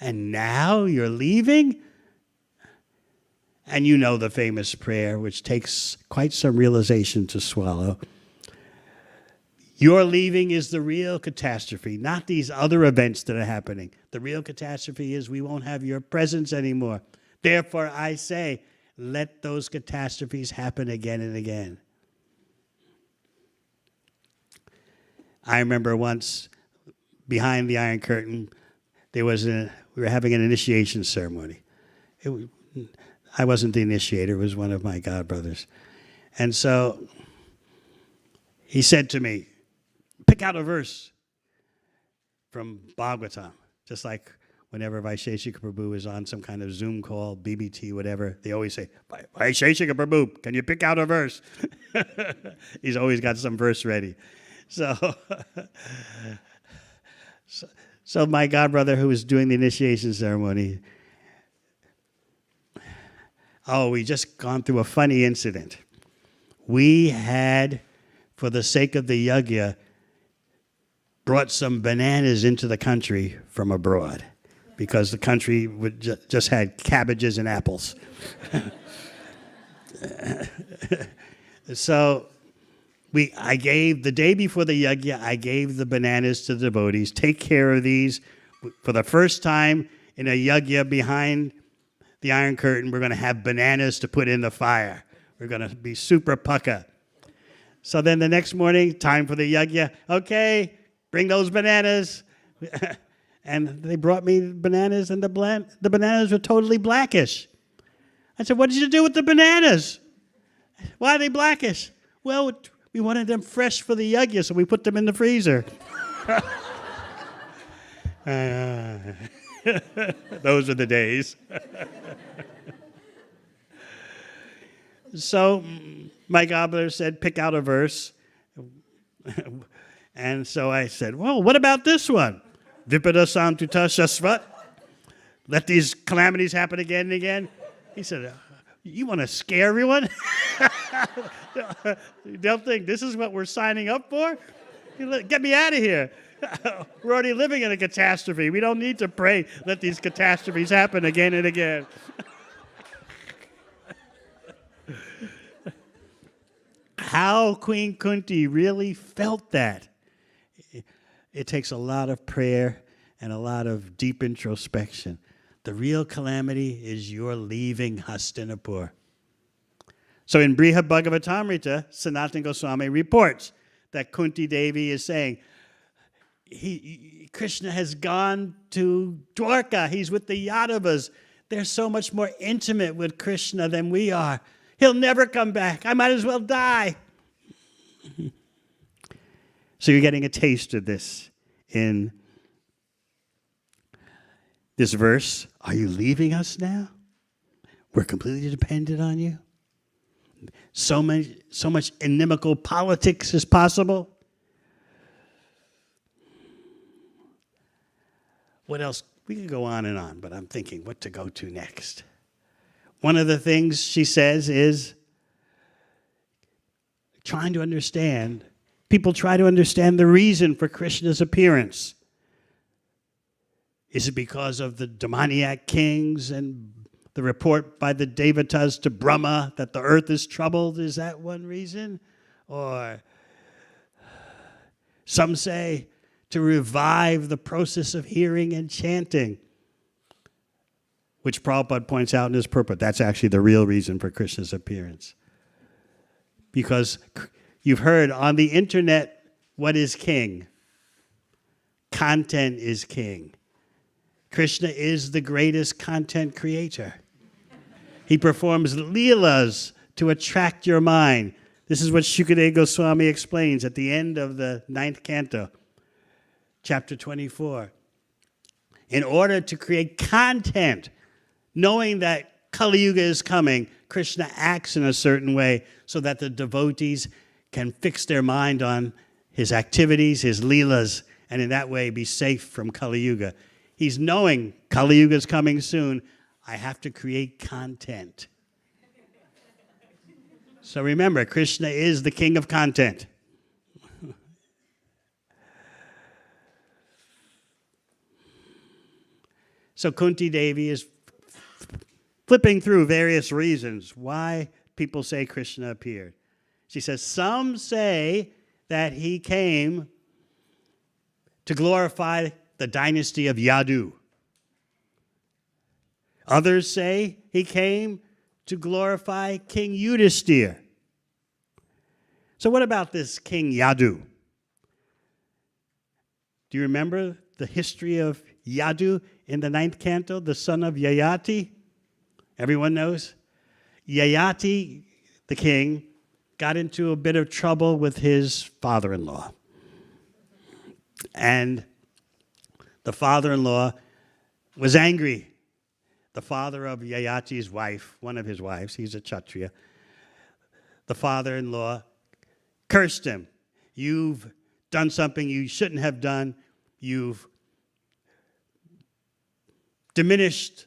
And now you're leaving? And you know the famous prayer, which takes quite some realization to swallow. Your leaving is the real catastrophe, not these other events that are happening. The real catastrophe is we won't have your presence anymore. Therefore, I say, let those catastrophes happen again and again. I remember once, behind the Iron Curtain, we were having an initiation ceremony. I wasn't the initiator, it was one of my godbrothers. And so he said to me, pick out a verse from Bhagavatam, just like whenever Vaisheshika Prabhu is on some kind of Zoom call, BBT, whatever, they always say, Vaisheshika Prabhu, can you pick out a verse? He's always got some verse ready. So my godbrother who was doing the initiation ceremony, we just gone through a funny incident. We had, for the sake of the yajna, brought some bananas into the country from abroad because the country just had cabbages and apples. So the day before the yajna, I gave the bananas to the devotees. Take care of these. For the first time in a yajna behind the Iron Curtain, we're going to have bananas to put in the fire. We're going to be super pucka. So then the next morning, time for the yajna. Okay, bring those bananas. And they brought me bananas, and the bananas were totally blackish. I said, what did you do with the bananas? Why are they blackish? Well, we wanted them fresh for the yajna, so we put them in the freezer. Those are the days. So my godbrother said, pick out a verse. And so I said, well, what about this one? Vipada Santuta Shasvat. Let these calamities happen again and again. He said, you want to scare everyone? They'll think this is what we're signing up for? Get me out of here. We're already living in a catastrophe. We don't need to pray, let these catastrophes happen again and again. How Queen Kunti really felt that. It takes a lot of prayer and a lot of deep introspection. The real calamity is you're leaving Hastinapur. So in Brihad Bhagavatamrita, Sanatana Goswami reports that Kunti Devi is saying, Krishna has gone to Dwarka. He's with the Yadavas. They're so much more intimate with Krishna than we are. He'll never come back. I might as well die. So you're getting a taste of this in this verse. Are you leaving us now? We're completely dependent on you. So much inimical politics is possible. What else? We could go on and on, but I'm thinking what to go to next. One of the things she says is trying to understand. People try to understand the reason for Krishna's appearance. Is it because of the demoniac kings and the report by the Devatas to Brahma that the earth is troubled? Is that one reason? Or some say to revive the process of hearing and chanting, which Prabhupada points out in his purport. That's actually the real reason for Krishna's appearance. Because you've heard on the internet, what is king? Content is king. Krishna is the greatest content creator. He performs leelas to attract your mind. This is what Shukadeva Goswami explains at the end of the 9th canto, chapter 24. In order to create content, knowing that Kali Yuga is coming, Krishna acts in a certain way so that the devotees can fix their mind on his activities, his leelas, and in that way be safe from Kali Yuga. He's knowing Kali Yuga is coming soon. I have to create content. So remember, Krishna is the king of content. So Kunti Devi is flipping through various reasons why people say Krishna appeared. She says, some say that he came to glorify the dynasty of Yadu. Others say he came to glorify King Yudhisthira. So what about this King Yadu? Do you remember the history of Yadu in the 9th canto, the son of Yayati? Everyone knows? Yayati, the king, got into a bit of trouble with his father-in-law. And the father-in-law was angry. The father of Yayati's wife, one of his wives, he's a Kshatriya, the father-in-law cursed him. You've done something you shouldn't have done. You've diminished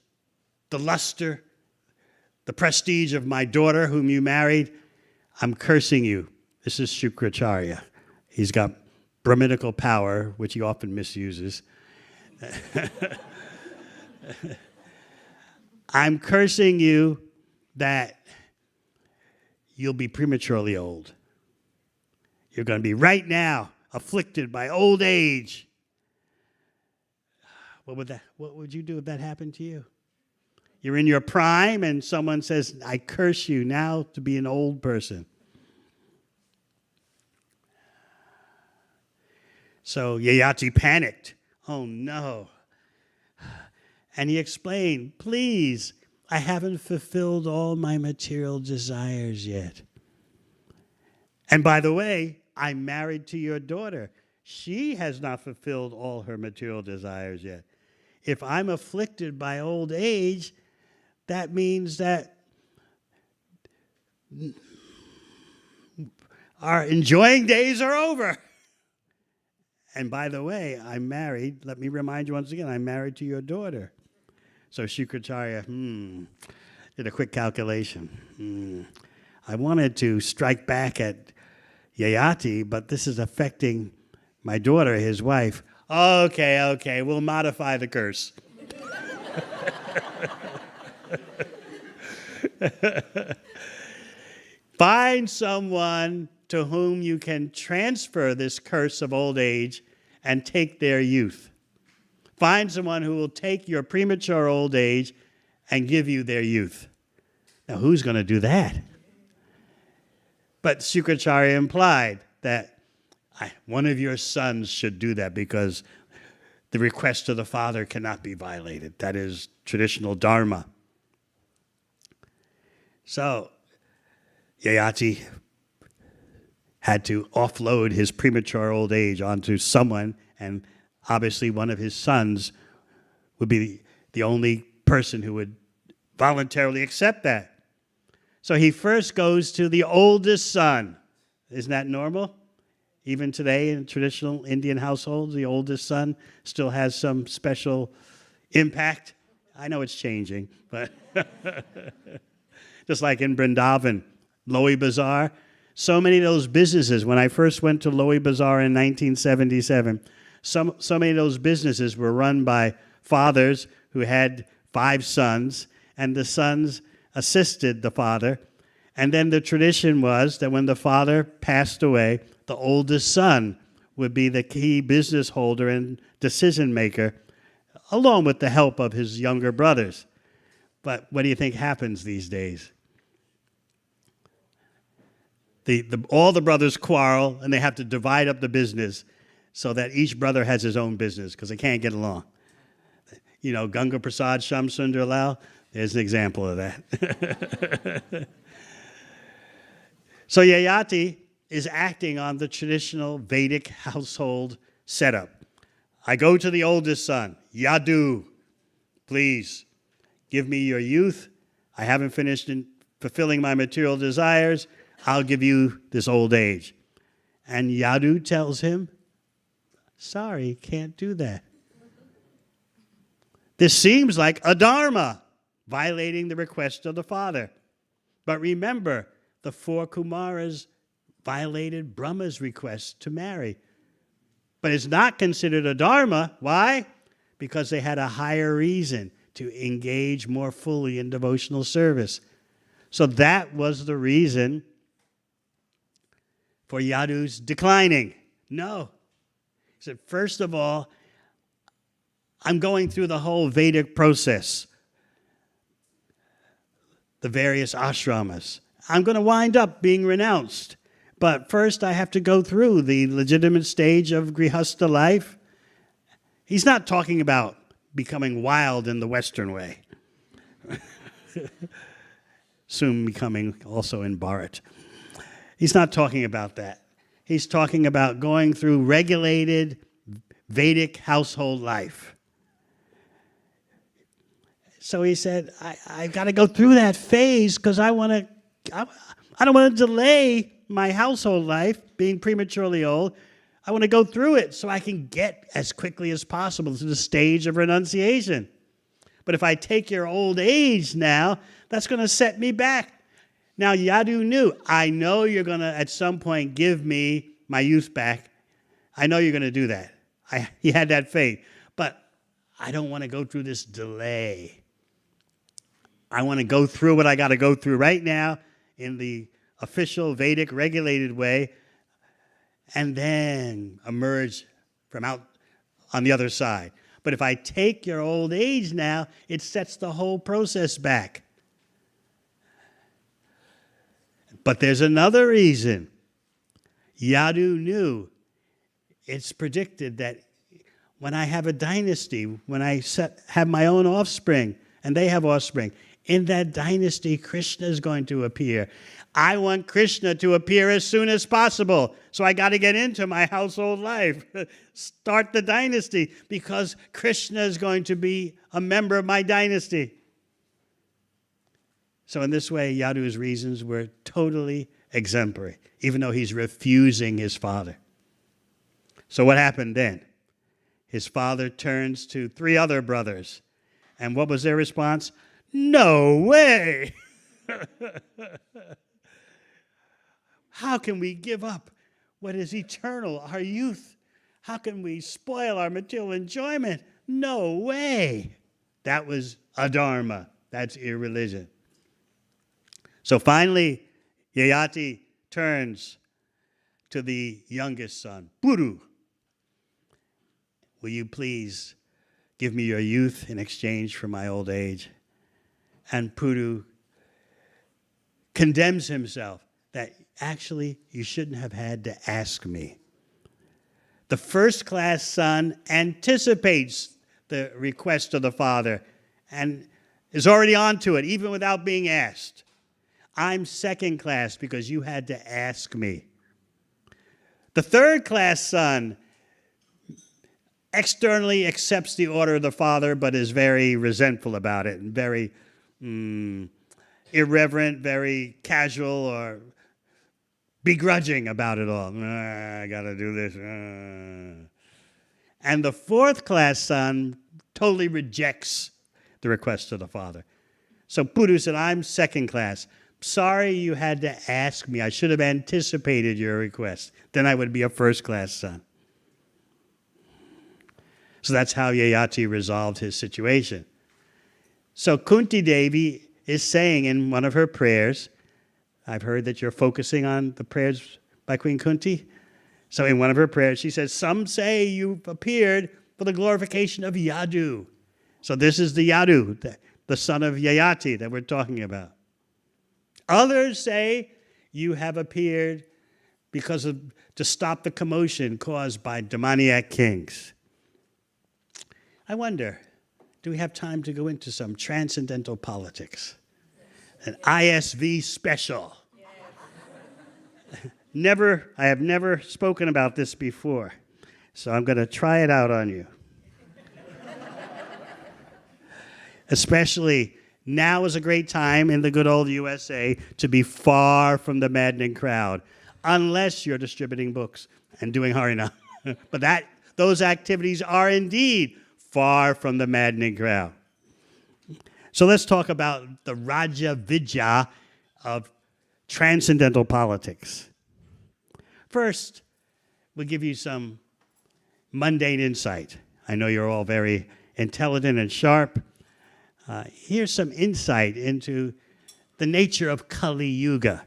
the luster, the prestige of my daughter whom you married. I'm cursing you. This is Shukracharya. He's got Brahminical power, which he often misuses. I'm cursing you that you'll be prematurely old. You're going to be right now afflicted by old age. What would you do if that happened to you? You're in your prime and someone says, I curse you now to be an old person. So Yayati panicked. Oh no. And he explained, please, I haven't fulfilled all my material desires yet. And by the way, I'm married to your daughter. She has not fulfilled all her material desires yet. If I'm afflicted by old age, that means that our enjoying days are over. And by the way, I'm married. Let me remind you once again, I'm married to your daughter. So Shukracharya did a quick calculation. I wanted to strike back at Yayati, but this is affecting my daughter, his wife. Okay, we'll modify the curse. Find someone to whom you can transfer this curse of old age and take their youth. Find someone who will take your premature old age and give you their youth. Now, who's going to do that? But Shukracharya implied that one of your sons should do that because the request of the father cannot be violated. That is traditional dharma. So Yayati had to offload his premature old age onto someone, and obviously one of his sons would be the only person who would voluntarily accept that. So he first goes to the oldest son. Isn't that normal? Even today in traditional Indian households, the oldest son still has some special impact. I know it's changing, but just like in Vrindavan, Lowy Bazaar, so many of those businesses, when I first went to Lowy Bazaar in 1977, so many of those businesses were run by fathers who had 5 sons, and the sons assisted the father. And then the tradition was that when the father passed away, the oldest son would be the key business holder and decision maker, along with the help of his younger brothers. But what do you think happens these days? All the brothers quarrel, and they have to divide up the business so that each brother has his own business because they can't get along. You know, Ganga Prasad Shamsundar Lal, there's an example of that. So Yayati is acting on the traditional Vedic household setup. I go to the oldest son, Yadu, please give me your youth. I haven't finished in fulfilling my material desires. I'll give you this old age. And Yadu tells him, sorry, can't do that. This seems like a dharma, violating the request of the father. But remember, the 4 Kumaras violated Brahma's request to marry. But it's not considered a dharma. Why? Because they had a higher reason to engage more fully in devotional service. So that was the reason for Yadu's declining. No. He said, first of all, I'm going through the whole Vedic process, the various ashramas. I'm going to wind up being renounced. But first I have to go through the legitimate stage of Grihastha life. He's not talking about becoming wild in the Western way. Soon becoming also in Bharat. He's not talking about that. He's talking about going through regulated Vedic household life. So he said, I've got to go through that phase because I don't want to delay my household life, being prematurely old. I want to go through it so I can get as quickly as possible to the stage of renunciation. But if I take your old age now, that's going to set me back. Now, Yadu knew, I know you're going to at some point give me my youth back. I know you're going to do that. He had that faith. But I don't want to go through this delay. I want to go through what I got to go through right now in the official Vedic regulated way and then emerge from out on the other side. But if I take your old age now, it sets the whole process back. But there's another reason. Yadu knew it's predicted that when I have a dynasty, when I have my own offspring, and they have offspring, in that dynasty, Krishna is going to appear. I want Krishna to appear as soon as possible. So I got to get into my household life, start the dynasty, because Krishna is going to be a member of my dynasty. So in this way, Yadu's reasons were totally exemplary, even though he's refusing his father. So what happened then? His father turns to 3 other brothers. And what was their response? No way! How can we give up what is eternal, our youth? How can we spoil our material enjoyment? No way! That was adharma. That's irreligion. So finally, Yayati turns to the youngest son, Puru. Will you please give me your youth in exchange for my old age? And Puru condemns himself that actually you shouldn't have had to ask me. The first-class son anticipates the request of the father and is already onto it, even without being asked. I'm second class because you had to ask me. The third-class son externally accepts the order of the father, but is very resentful about it and very irreverent, very casual, or begrudging about it all. I got to do this. And the fourth-class son totally rejects the request of the father. So Puru said, I'm second class. Sorry you had to ask me. I should have anticipated your request. Then I would be a first-class son. So that's how Yayati resolved his situation. So Kunti Devi is saying in one of her prayers, I've heard that you're focusing on the prayers by Queen Kunti. So in one of her prayers, she says, some say you've appeared for the glorification of Yadu. So this is the Yadu, the son of Yayati that we're talking about. Others say you have appeared to stop the commotion caused by demoniac kings. I wonder, do we have time to go into some transcendental politics? An ISV special. I have never spoken about this before, so I'm going to try it out on you. Especially Now is a great time in the good old USA to be far from the maddening crowd, unless you're distributing books and doing Harinam. But those activities are indeed far from the maddening crowd. So let's talk about the Raja Vidya of transcendental politics. First, we'll give you some mundane insight. I know you're all very intelligent and sharp. Here's some insight into the nature of Kali Yuga.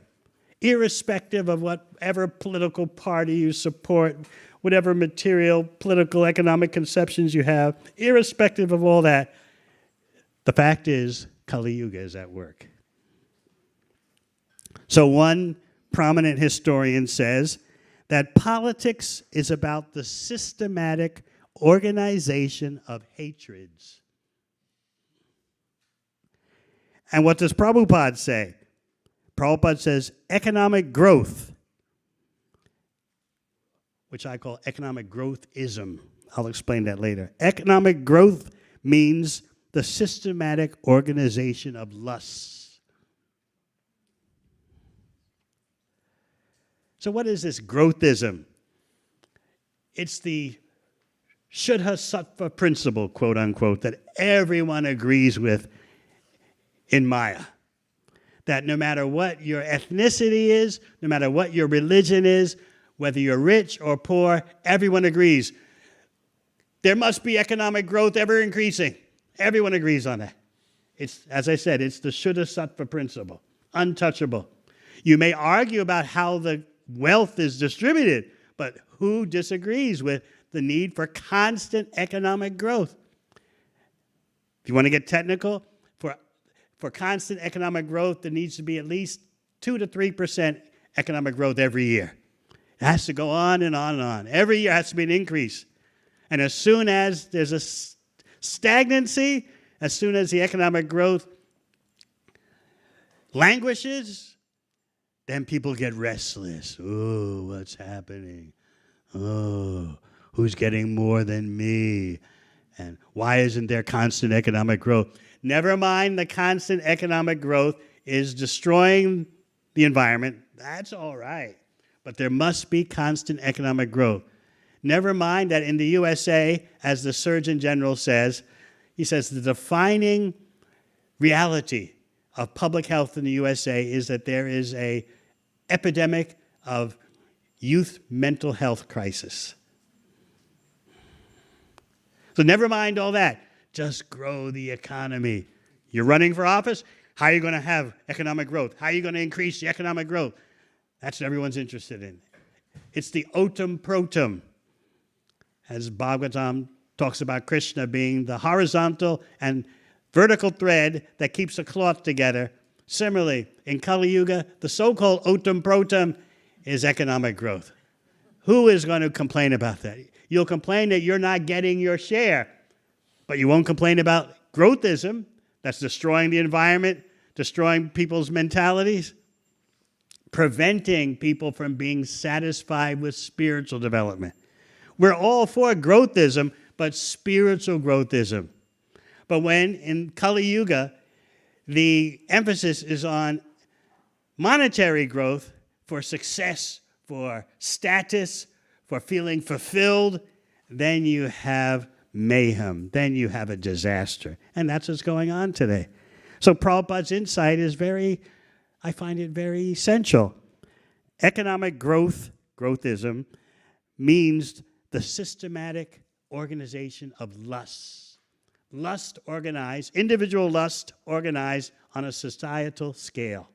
Irrespective of whatever political party you support, whatever material, political, economic conceptions you have, irrespective of all that, the fact is Kali Yuga is at work. So one prominent historian says that politics is about the systematic organization of hatreds. And what does Prabhupada say? Prabhupada says economic growth, which I call economic growthism. I'll explain that later. Economic growth means the systematic organization of lusts. So what is this growthism? It's the Shuddha Sattva principle, quote unquote, that everyone agrees with in Maya. That no matter what your ethnicity is, no matter what your religion is, whether you're rich or poor, everyone agrees. There must be economic growth ever increasing. Everyone agrees on that. It's, as I said, it's the Shuddha Sattva principle, untouchable. You may argue about how the wealth is distributed, but who disagrees with the need for constant economic growth? If you want to get technical, for constant economic growth, there needs to be at least 2 to 3% economic growth every year. It has to go on and on and on. Every year has to be an increase. And as soon as there's a stagnancy, as soon as the economic growth languishes, then people get restless. Oh, what's happening? Oh, who's getting more than me? And why isn't there constant economic growth? Never mind the constant economic growth is destroying the environment. That's all right. But there must be constant economic growth. Never mind that in the USA, as the Surgeon General says, he says the defining reality of public health in the USA is that there is an epidemic of youth mental health crisis. So never mind all that. Just grow the economy. You're running for office? How are you going to have economic growth? How are you going to increase the economic growth? That's what everyone's interested in. It's the otum protum. As Bhagavatam talks about Krishna being the horizontal and vertical thread that keeps the cloth together. Similarly, in Kali Yuga, the so-called otum protum is economic growth. Who is going to complain about that? You'll complain that you're not getting your share, but you won't complain about growthism that's destroying the environment, destroying people's mentalities, preventing people from being satisfied with spiritual development. We're all for growthism, but spiritual growthism. But when in Kali Yuga, the emphasis is on monetary growth for success, for status, for feeling fulfilled, then you have mayhem. Then you have a disaster. And that's what's going on today. So Prabhupada's insight is I find it very essential. Economic growth, growthism, means the systematic organization of lusts. Lust organized, individual lust organized on a societal scale.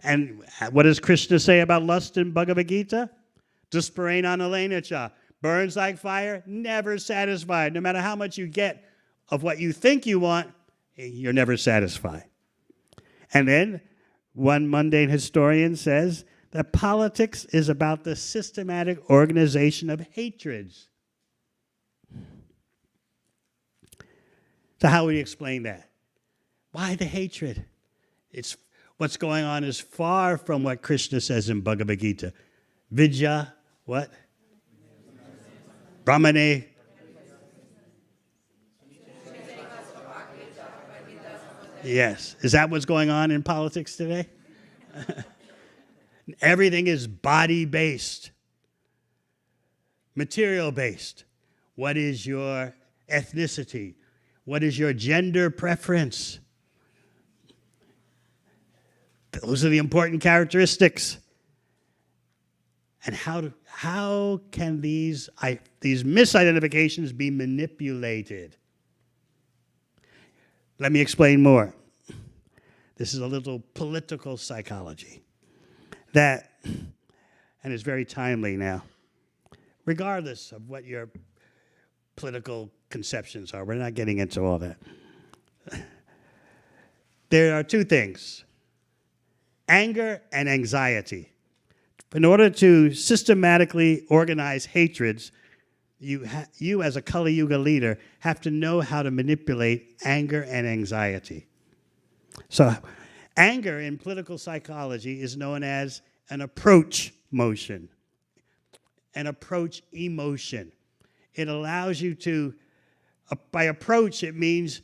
And what does Krishna say about lust in Bhagavad Gita? Dusparena nalenacha, burns like fire, never satisfied. No matter how much you get of what you think you want, you're never satisfied. And then one mundane historian says that politics is about the systematic organization of hatreds. So how would you explain that? Why the hatred? It's what's going on is far from what Krishna says in Bhagavad Gita. Vidya, what? Brahmane. Yes. Is that what's going on in politics today? Everything is body-based, material-based. What is your ethnicity? What is your gender preference? Those are the important characteristics. And how can these misidentifications be manipulated? Let me explain more. This is a little political psychology that, and it's very timely now, regardless of what your political conceptions are. We're not getting into all that. There are two things: anger and anxiety. In order to systematically organize hatreds, you as a Kali Yuga leader have to know how to manipulate anger and anxiety. So anger in political psychology is known as an approach motion, an approach emotion. It allows you to, by approach, it means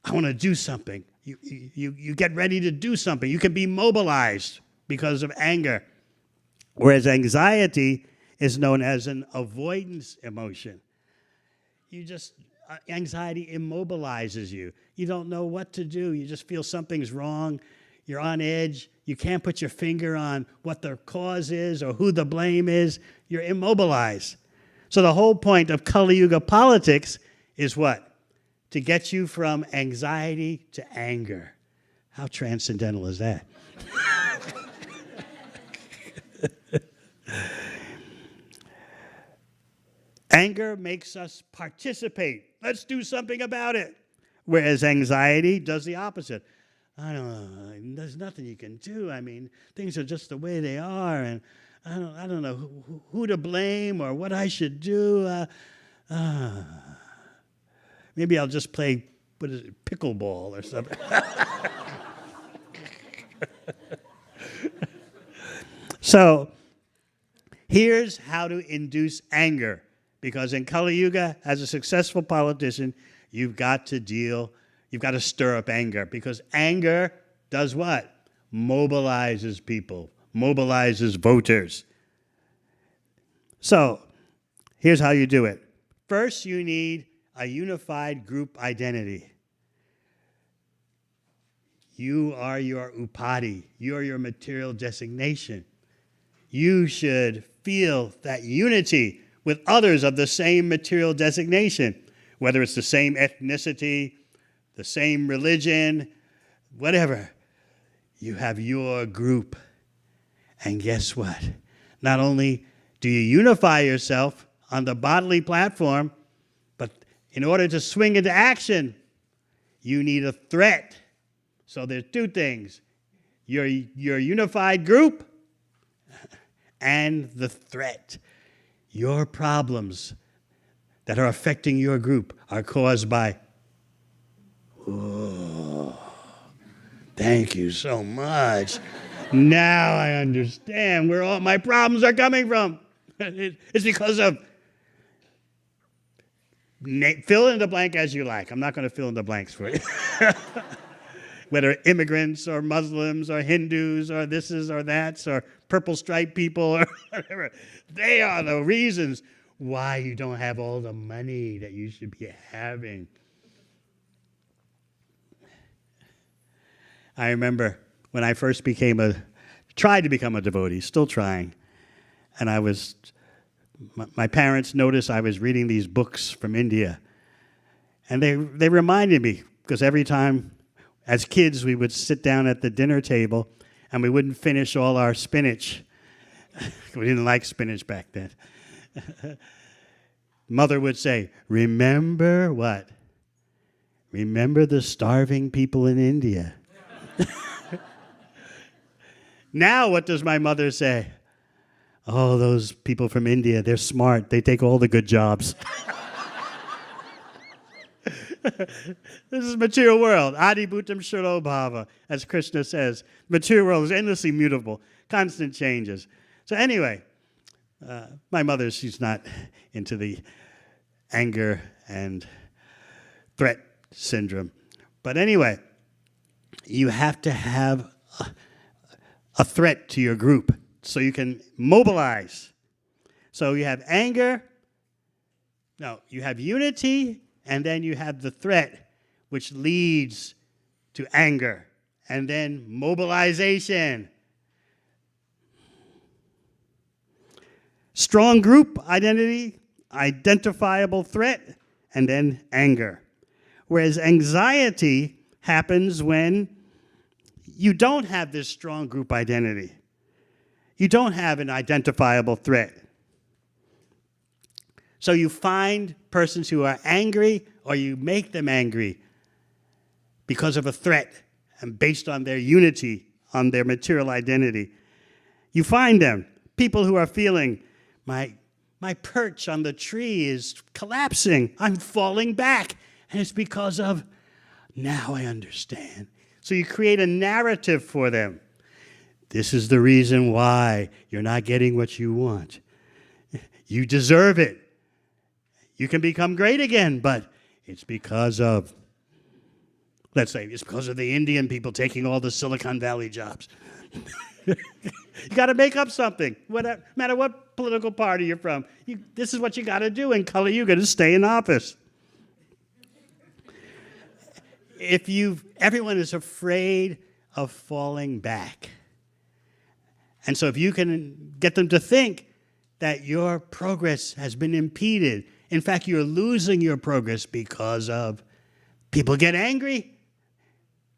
I want to do something. You get ready to do something. You can be mobilized because of anger. Whereas anxiety is known as an avoidance emotion. Anxiety immobilizes you. You don't know what to do. You just feel something's wrong. You're on edge. You can't put your finger on what the cause is or who the blame is. You're immobilized. So the whole point of Kali Yuga politics is what? To get you from anxiety to anger. How transcendental is that? Anger makes us participate. Let's do something about it. Whereas anxiety does the opposite. I don't know. There's nothing you can do. I mean, things are just the way they are, and I don't know who to blame or what I should do. Maybe I'll just play pickleball or something. So here's how to induce anger. Because in Kali Yuga, as a successful politician, you've got to stir up anger. Because anger does what? Mobilizes people, mobilizes voters. So here's how you do it. First, you need a unified group identity. You are your upadi. You are your material designation. You should feel that unity with others of the same material designation, whether it's the same ethnicity, the same religion, whatever. You have your group. And guess what? Not only do you unify yourself on the bodily platform, but in order to swing into action, you need a threat. So there's two things: your unified group and the threat. Your problems that are affecting your group are caused by, oh, thank you so much. Now I understand where all my problems are coming from. It's because of, fill in the blank as you like. I'm not going to fill in the blanks for you. Whether immigrants or Muslims or Hindus or thises or that's or purple striped people or whatever. They are the reasons why you don't have all the money that you should be having. I remember when I first tried to become a devotee, still trying, and my parents noticed I was reading these books from India, and they reminded me, because every time as kids we would sit down at the dinner table and we wouldn't finish all our spinach. We didn't like spinach back then. Mother would say, remember what? Remember the starving people in India. Now what does my mother say? Oh, those people from India, they're smart. They take all the good jobs. This is material world. Adi bhutam shuro bhava, as Krishna says. Material world is endlessly mutable, constant changes. So anyway, my mother, she's not into the anger and threat syndrome. But anyway, you have to have a threat to your group so you can mobilize. So you have anger, no, you have unity, and then you have the threat, which leads to anger, and then mobilization. Strong group identity, identifiable threat, and then anger. Whereas anxiety happens when you don't have this strong group identity. You don't have an identifiable threat. So you find persons who are angry, or you make them angry because of a threat and based on their unity, on their material identity. You find them, people who are feeling, my perch on the tree is collapsing. I'm falling back. And it's because of, now I understand. So you create a narrative for them. This is the reason why you're not getting what you want. You deserve it. You can become great again, but it's because of, let's say, it's because of the Indian people taking all the Silicon Valley jobs. You got to make up something. No matter what political party you're from, this is what you got to do in Kali Yuga to stay in office. Everyone is afraid of falling back. And so if you can get them to think that your progress has been impeded, in fact, you're losing your progress because of people get angry.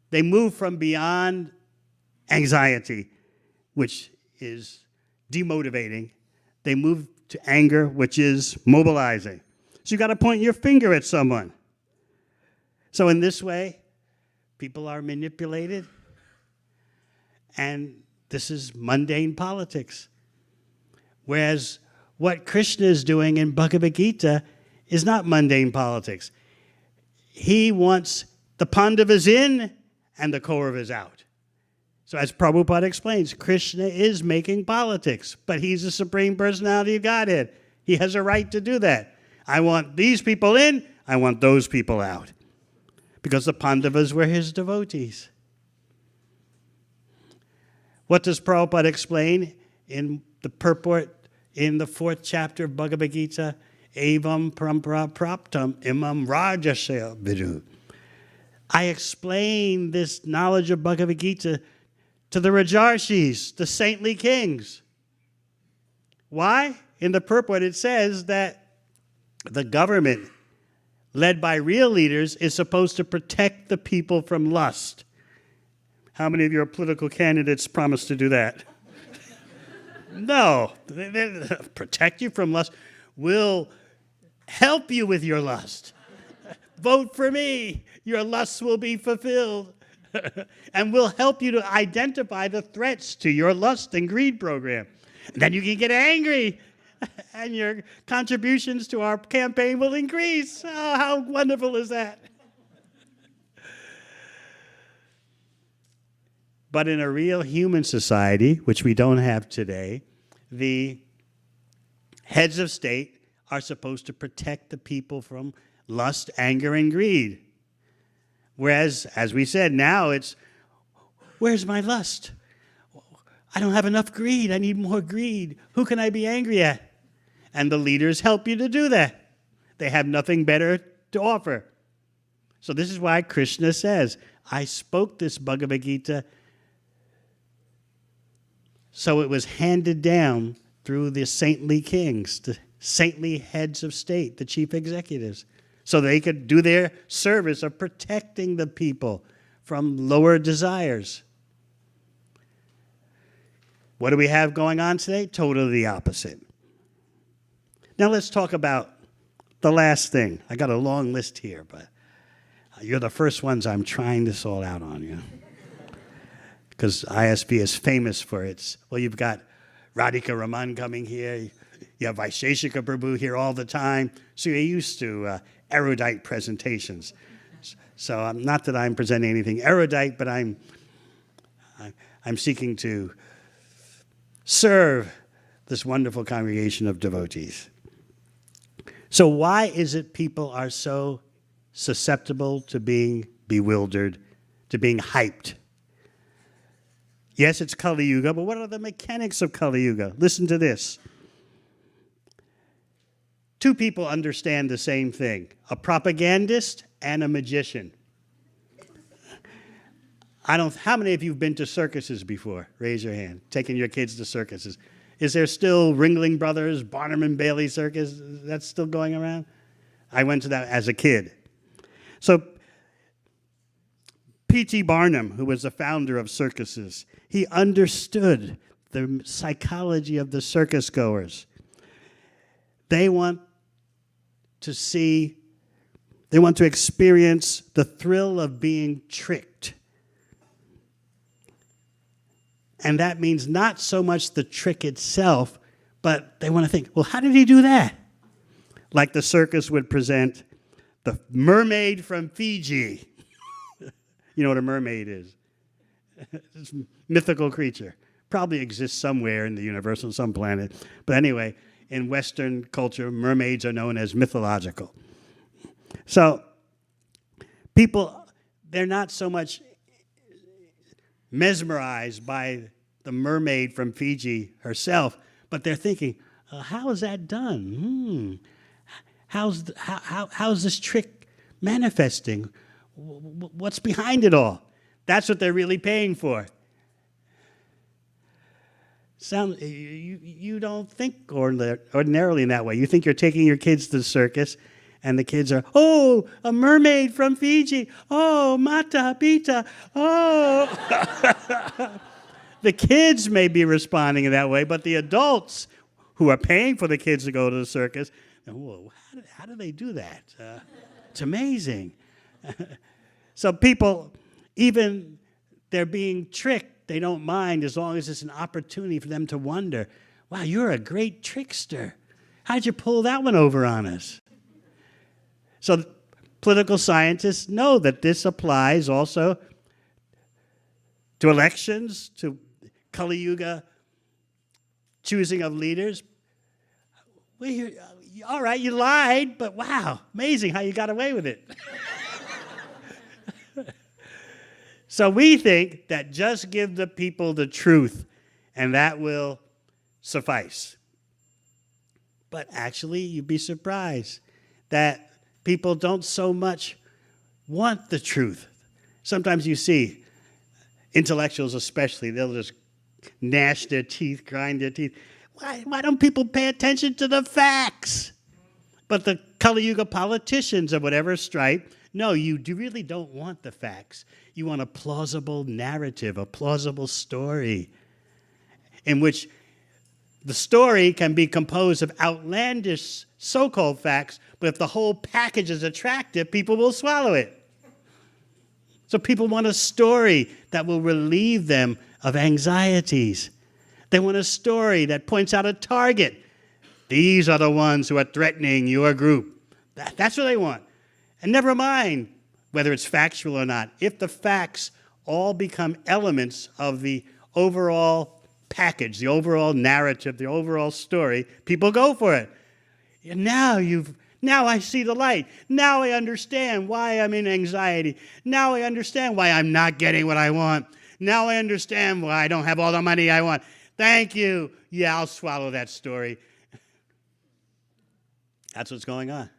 They move from beyond anxiety, which is demotivating. They move to anger, which is mobilizing. So you've got to point your finger at someone. So in this way, people are manipulated, and this is mundane politics. Whereas what Krishna is doing in Bhagavad Gita is not mundane politics. He wants the Pandavas in and the Kauravas out. So as Prabhupada explains, Krishna is making politics, but he's the Supreme Personality of Godhead. He has a right to do that. I want these people in, I want those people out. Because the Pandavas were his devotees. What does Prabhupada explain in the purport in the 4th chapter of Bhagavad Gita? Evam parampara praptam imam rajasya vidu. I explain this knowledge of Bhagavad Gita to the Rajarshis, the saintly kings. Why? In the purport it says that the government, led by real leaders, is supposed to protect the people from lust. How many of your political candidates promise to do that? No. They protect you from lust. We'll help you with your lust. Vote for me. Your lusts will be fulfilled. And we'll help you to identify the threats to your lust and greed program. And then you can get angry, and your contributions to our campaign will increase. Oh, how wonderful is that? But in a real human society, which we don't have today, the heads of state are supposed to protect the people from lust, anger, and greed. Whereas, as we said, now it's, where's my lust? I don't have enough greed. I need more greed. Who can I be angry at? And the leaders help you to do that. They have nothing better to offer. So this is why Krishna says, I spoke this Bhagavad Gita so it was handed down through the saintly kings, the saintly heads of state, the chief executives, so they could do their service of protecting the people from lower desires. What do we have going on today? Totally the opposite. Now let's talk about the last thing. I got a long list here, but you're the first ones I'm trying this all out on, you know. Because ISB is famous for its, well, you've got Radhika Raman coming here. You have Vaisheshika Prabhu here all the time. So you're used to erudite presentations. So not that I'm presenting anything erudite, but I'm seeking to serve this wonderful congregation of devotees. So why is it people are so susceptible to being bewildered, to being hyped. Yes, it's Kali Yuga, but what are the mechanics of Kali Yuga? Listen to this. Two people understand the same thing, a propagandist and a magician. How many of you have been to circuses before? Raise your hand. Taking your kids to circuses. Is there still Ringling Brothers, Barnum and Bailey Circus? That's still going around? I went to that as a kid. So P.T. Barnum, who was the founder of circuses, he understood the psychology of the circus goers. They want to experience the thrill of being tricked. And that means not so much the trick itself, but they want to think, well, how did he do that? Like the circus would present the mermaid from Fiji. You know what a mermaid is? It's a mythical creature. Probably exists somewhere in the universe on some planet. But anyway, in Western culture, mermaids are known as mythological. So people, they're not so much mesmerized by the mermaid from Fiji herself, but they're thinking, how is that done? How's this trick manifesting? What's behind it all? That's what they're really paying for. You don't think ordinarily in that way. You think you're taking your kids to the circus, and the kids are, oh, a mermaid from Fiji. Oh, Mata Pita. Oh. The kids may be responding in that way, but the adults who are paying for the kids to go to the circus, whoa, how do they do that? It's amazing. So people, even they're being tricked, they don't mind as long as it's an opportunity for them to wonder, wow, you're a great trickster. How'd you pull that one over on us? So political scientists know that this applies also to elections, to Kali Yuga choosing of leaders. Well, all right, you lied, but wow, amazing how you got away with it. So we think that just give the people the truth, and that will suffice. But actually, you'd be surprised that people don't so much want the truth. Sometimes you see intellectuals especially, they'll just gnash their teeth, grind their teeth. Why don't people pay attention to the facts? But the Kali Yuga politicians of whatever stripe, no, you really don't want the facts. You want a plausible narrative, a plausible story, in which the story can be composed of outlandish so-called facts, but if the whole package is attractive, people will swallow it. So people want a story that will relieve them of anxieties. They want a story that points out a target. These are the ones who are threatening your group. That's what they want. And never mind whether it's factual or not. If the facts all become elements of the overall package, the overall narrative, the overall story, people go for it. And now I see the light. Now I understand why I'm in anxiety. Now I understand why I'm not getting what I want. Now I understand why I don't have all the money I want. Thank you. Yeah, I'll swallow that story. That's what's going on.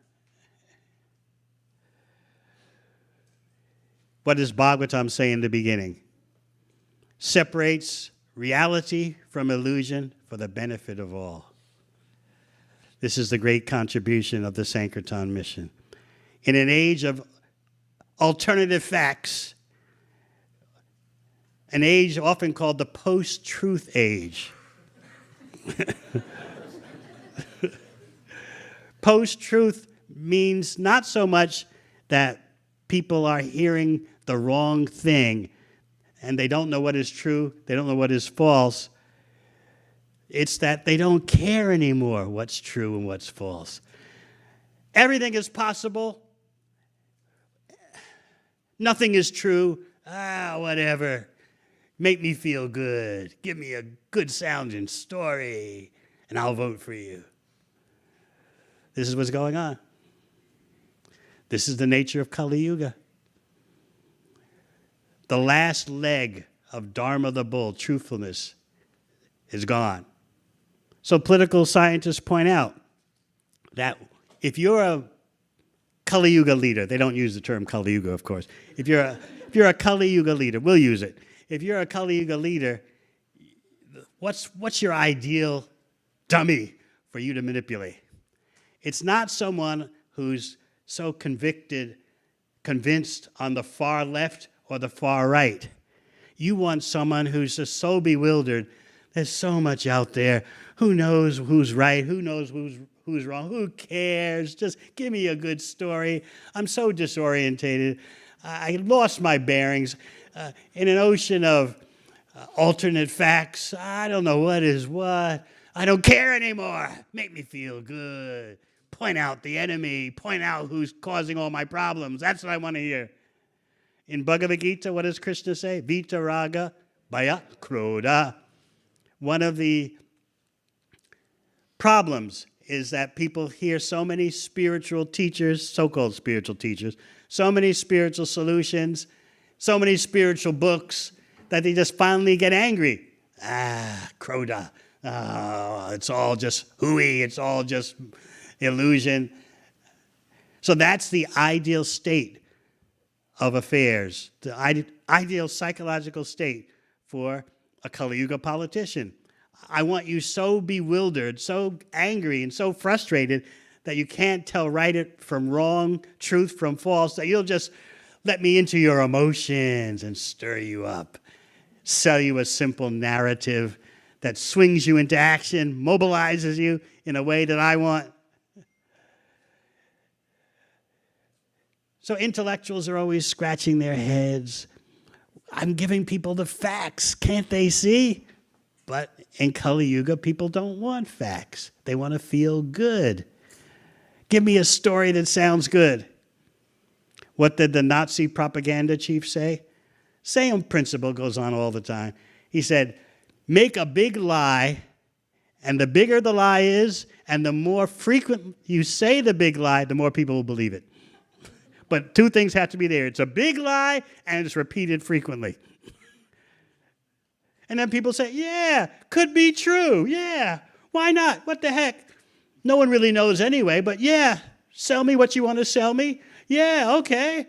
What does Bhagavatam say in the beginning? Separates reality from illusion for the benefit of all. This is the great contribution of the Sankirtan mission. In an age of alternative facts, an age often called the post-truth age. Post-truth means not so much that people are hearing the wrong thing and they don't know what is true, they don't know what is false. It's that they don't care anymore what's true and what's false. Everything is possible. Nothing is true. Whatever. Make me feel good. Give me a good sounding story, and I'll vote for you. This is what's going on. This is the nature of Kali Yuga. The last leg of Dharma the bull, truthfulness, is gone. So political scientists point out that if you're a Kali Yuga leader, they don't use the term Kali Yuga, of course. If you're a Kali Yuga leader, we'll use it. If you're a Kali Yuga leader, what's your ideal dummy for you to manipulate? It's not someone who's so convinced on the far left or the far right. You want someone who's just so bewildered. There's so much out there. Who knows who's right? Who knows who's wrong? Who cares? Just give me a good story. I'm so disorientated. I lost my bearings in an ocean of alternate facts. I don't know what is what. I don't care anymore. Make me feel good. Point out the enemy. Point out who's causing all my problems. That's what I want to hear. In Bhagavad Gita, what does Krishna say? Vitaraga Bhaya Krodha. One of the problems is that people hear so many spiritual teachers, so-called spiritual teachers, so many spiritual solutions, so many spiritual books, that they just finally get angry. Krodha. It's all just hooey. It's all just illusion. So that's the ideal state of affairs, the ideal psychological state for a Kali Yuga politician. I want you so bewildered, so angry, and so frustrated that you can't tell right from wrong, truth from false, that you'll just let me into your emotions and stir you up, sell you a simple narrative that swings you into action, mobilizes you in a way that I want. So intellectuals are always scratching their heads. I'm giving people the facts. Can't they see? But in Kali Yuga, people don't want facts. They want to feel good. Give me a story that sounds good. What did the Nazi propaganda chief say? Same principle goes on all the time. He said, make a big lie, and the bigger the lie is, and the more frequent you say the big lie, the more people will believe it. But two things have to be there. It's a big lie, and it's repeated frequently. And then people say, yeah, could be true. Yeah, why not? What the heck? No one really knows anyway, but yeah, sell me what you want to sell me. Yeah, okay.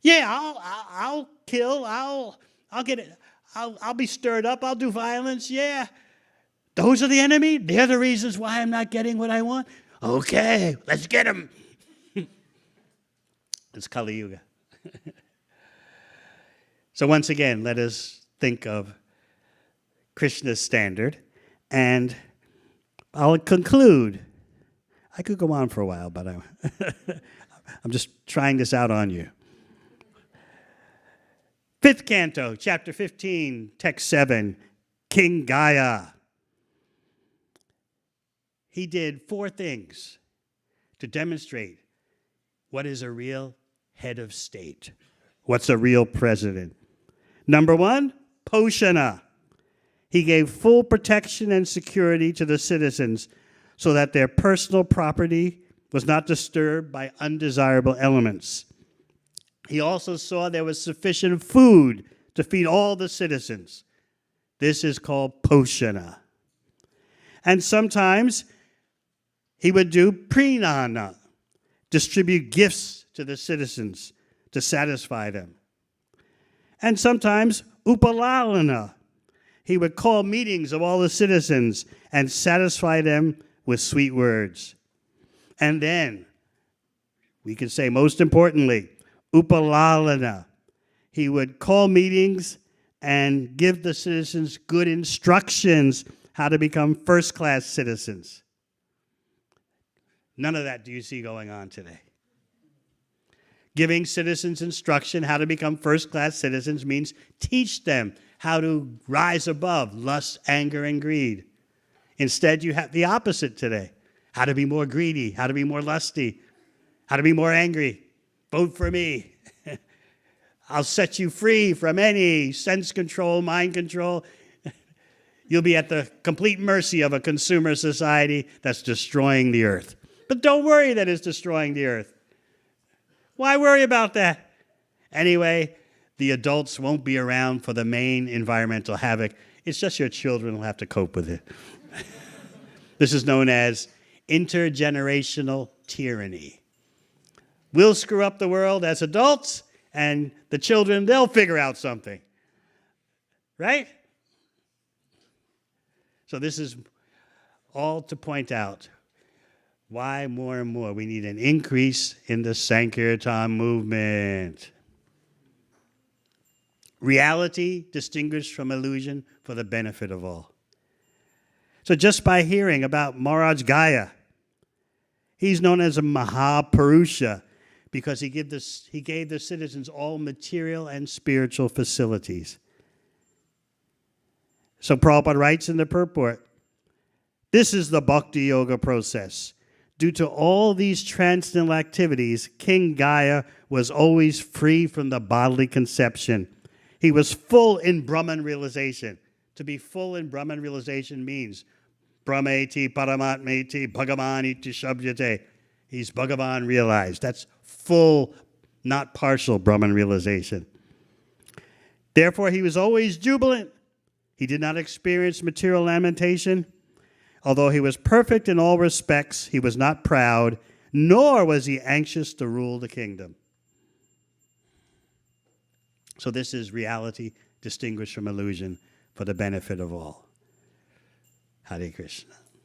Yeah, I'll kill. I'll get it. I'll be stirred up. I'll do violence. Yeah. Those are the enemy? They're the reasons why I'm not getting what I want? Okay, let's get them. It's Kali Yuga. So once again, let us think of Krishna's standard, and I'll conclude. I could go on for a while, but I'm just trying this out on you. 5th canto, chapter 15, text 7, King Gaya. He did 4 things to demonstrate what is a real head of state. What's a real president? Number 1, Poshana. He gave full protection and security to the citizens so that their personal property was not disturbed by undesirable elements. He also saw there was sufficient food to feed all the citizens. This is called Poshana. And sometimes he would do Prinana, distribute gifts to the citizens to satisfy them. And sometimes Upalalana. He would call meetings of all the citizens and satisfy them with sweet words. And then, we can say most importantly, Upalalana. He would call meetings and give the citizens good instructions how to become first-class citizens. None of that do you see going on today. Giving citizens instruction how to become first-class citizens means teach them how to rise above lust, anger, and greed. Instead, you have the opposite today. How to be more greedy, how to be more lusty, how to be more angry. Vote for me. I'll set you free from any sense control, mind control. You'll be at the complete mercy of a consumer society that's destroying the earth. But don't worry that it's destroying the earth. Why worry about that? Anyway, The adults won't be around for the main environmental havoc. It's just your children will have to cope with it. This is known as intergenerational tyranny. We'll screw up the world as adults, and the children, they'll figure out something. Right? So this is all to point out why more and more we need an increase in the Sankirtan movement. Reality distinguished from illusion for the benefit of all. So just by hearing about Maharaj Gaya, he's known as a Mahapurusha because he gave the citizens all material and spiritual facilities. So Prabhupada writes in the purport, this is the Bhakti Yoga process. Due to all these transcendental activities, King Gaya was always free from the bodily conception. He was full in Brahman realization. To be full in Brahman realization means Brahmeti, Paramatmeti, Bhagavaniti Shabdyate. He's Bhagavan realized. That's full, not partial Brahman realization. Therefore, he was always jubilant. He did not experience material lamentation. Although he was perfect in all respects, he was not proud, nor was he anxious to rule the kingdom. So this is reality distinguished from illusion for the benefit of all. Hare Krishna.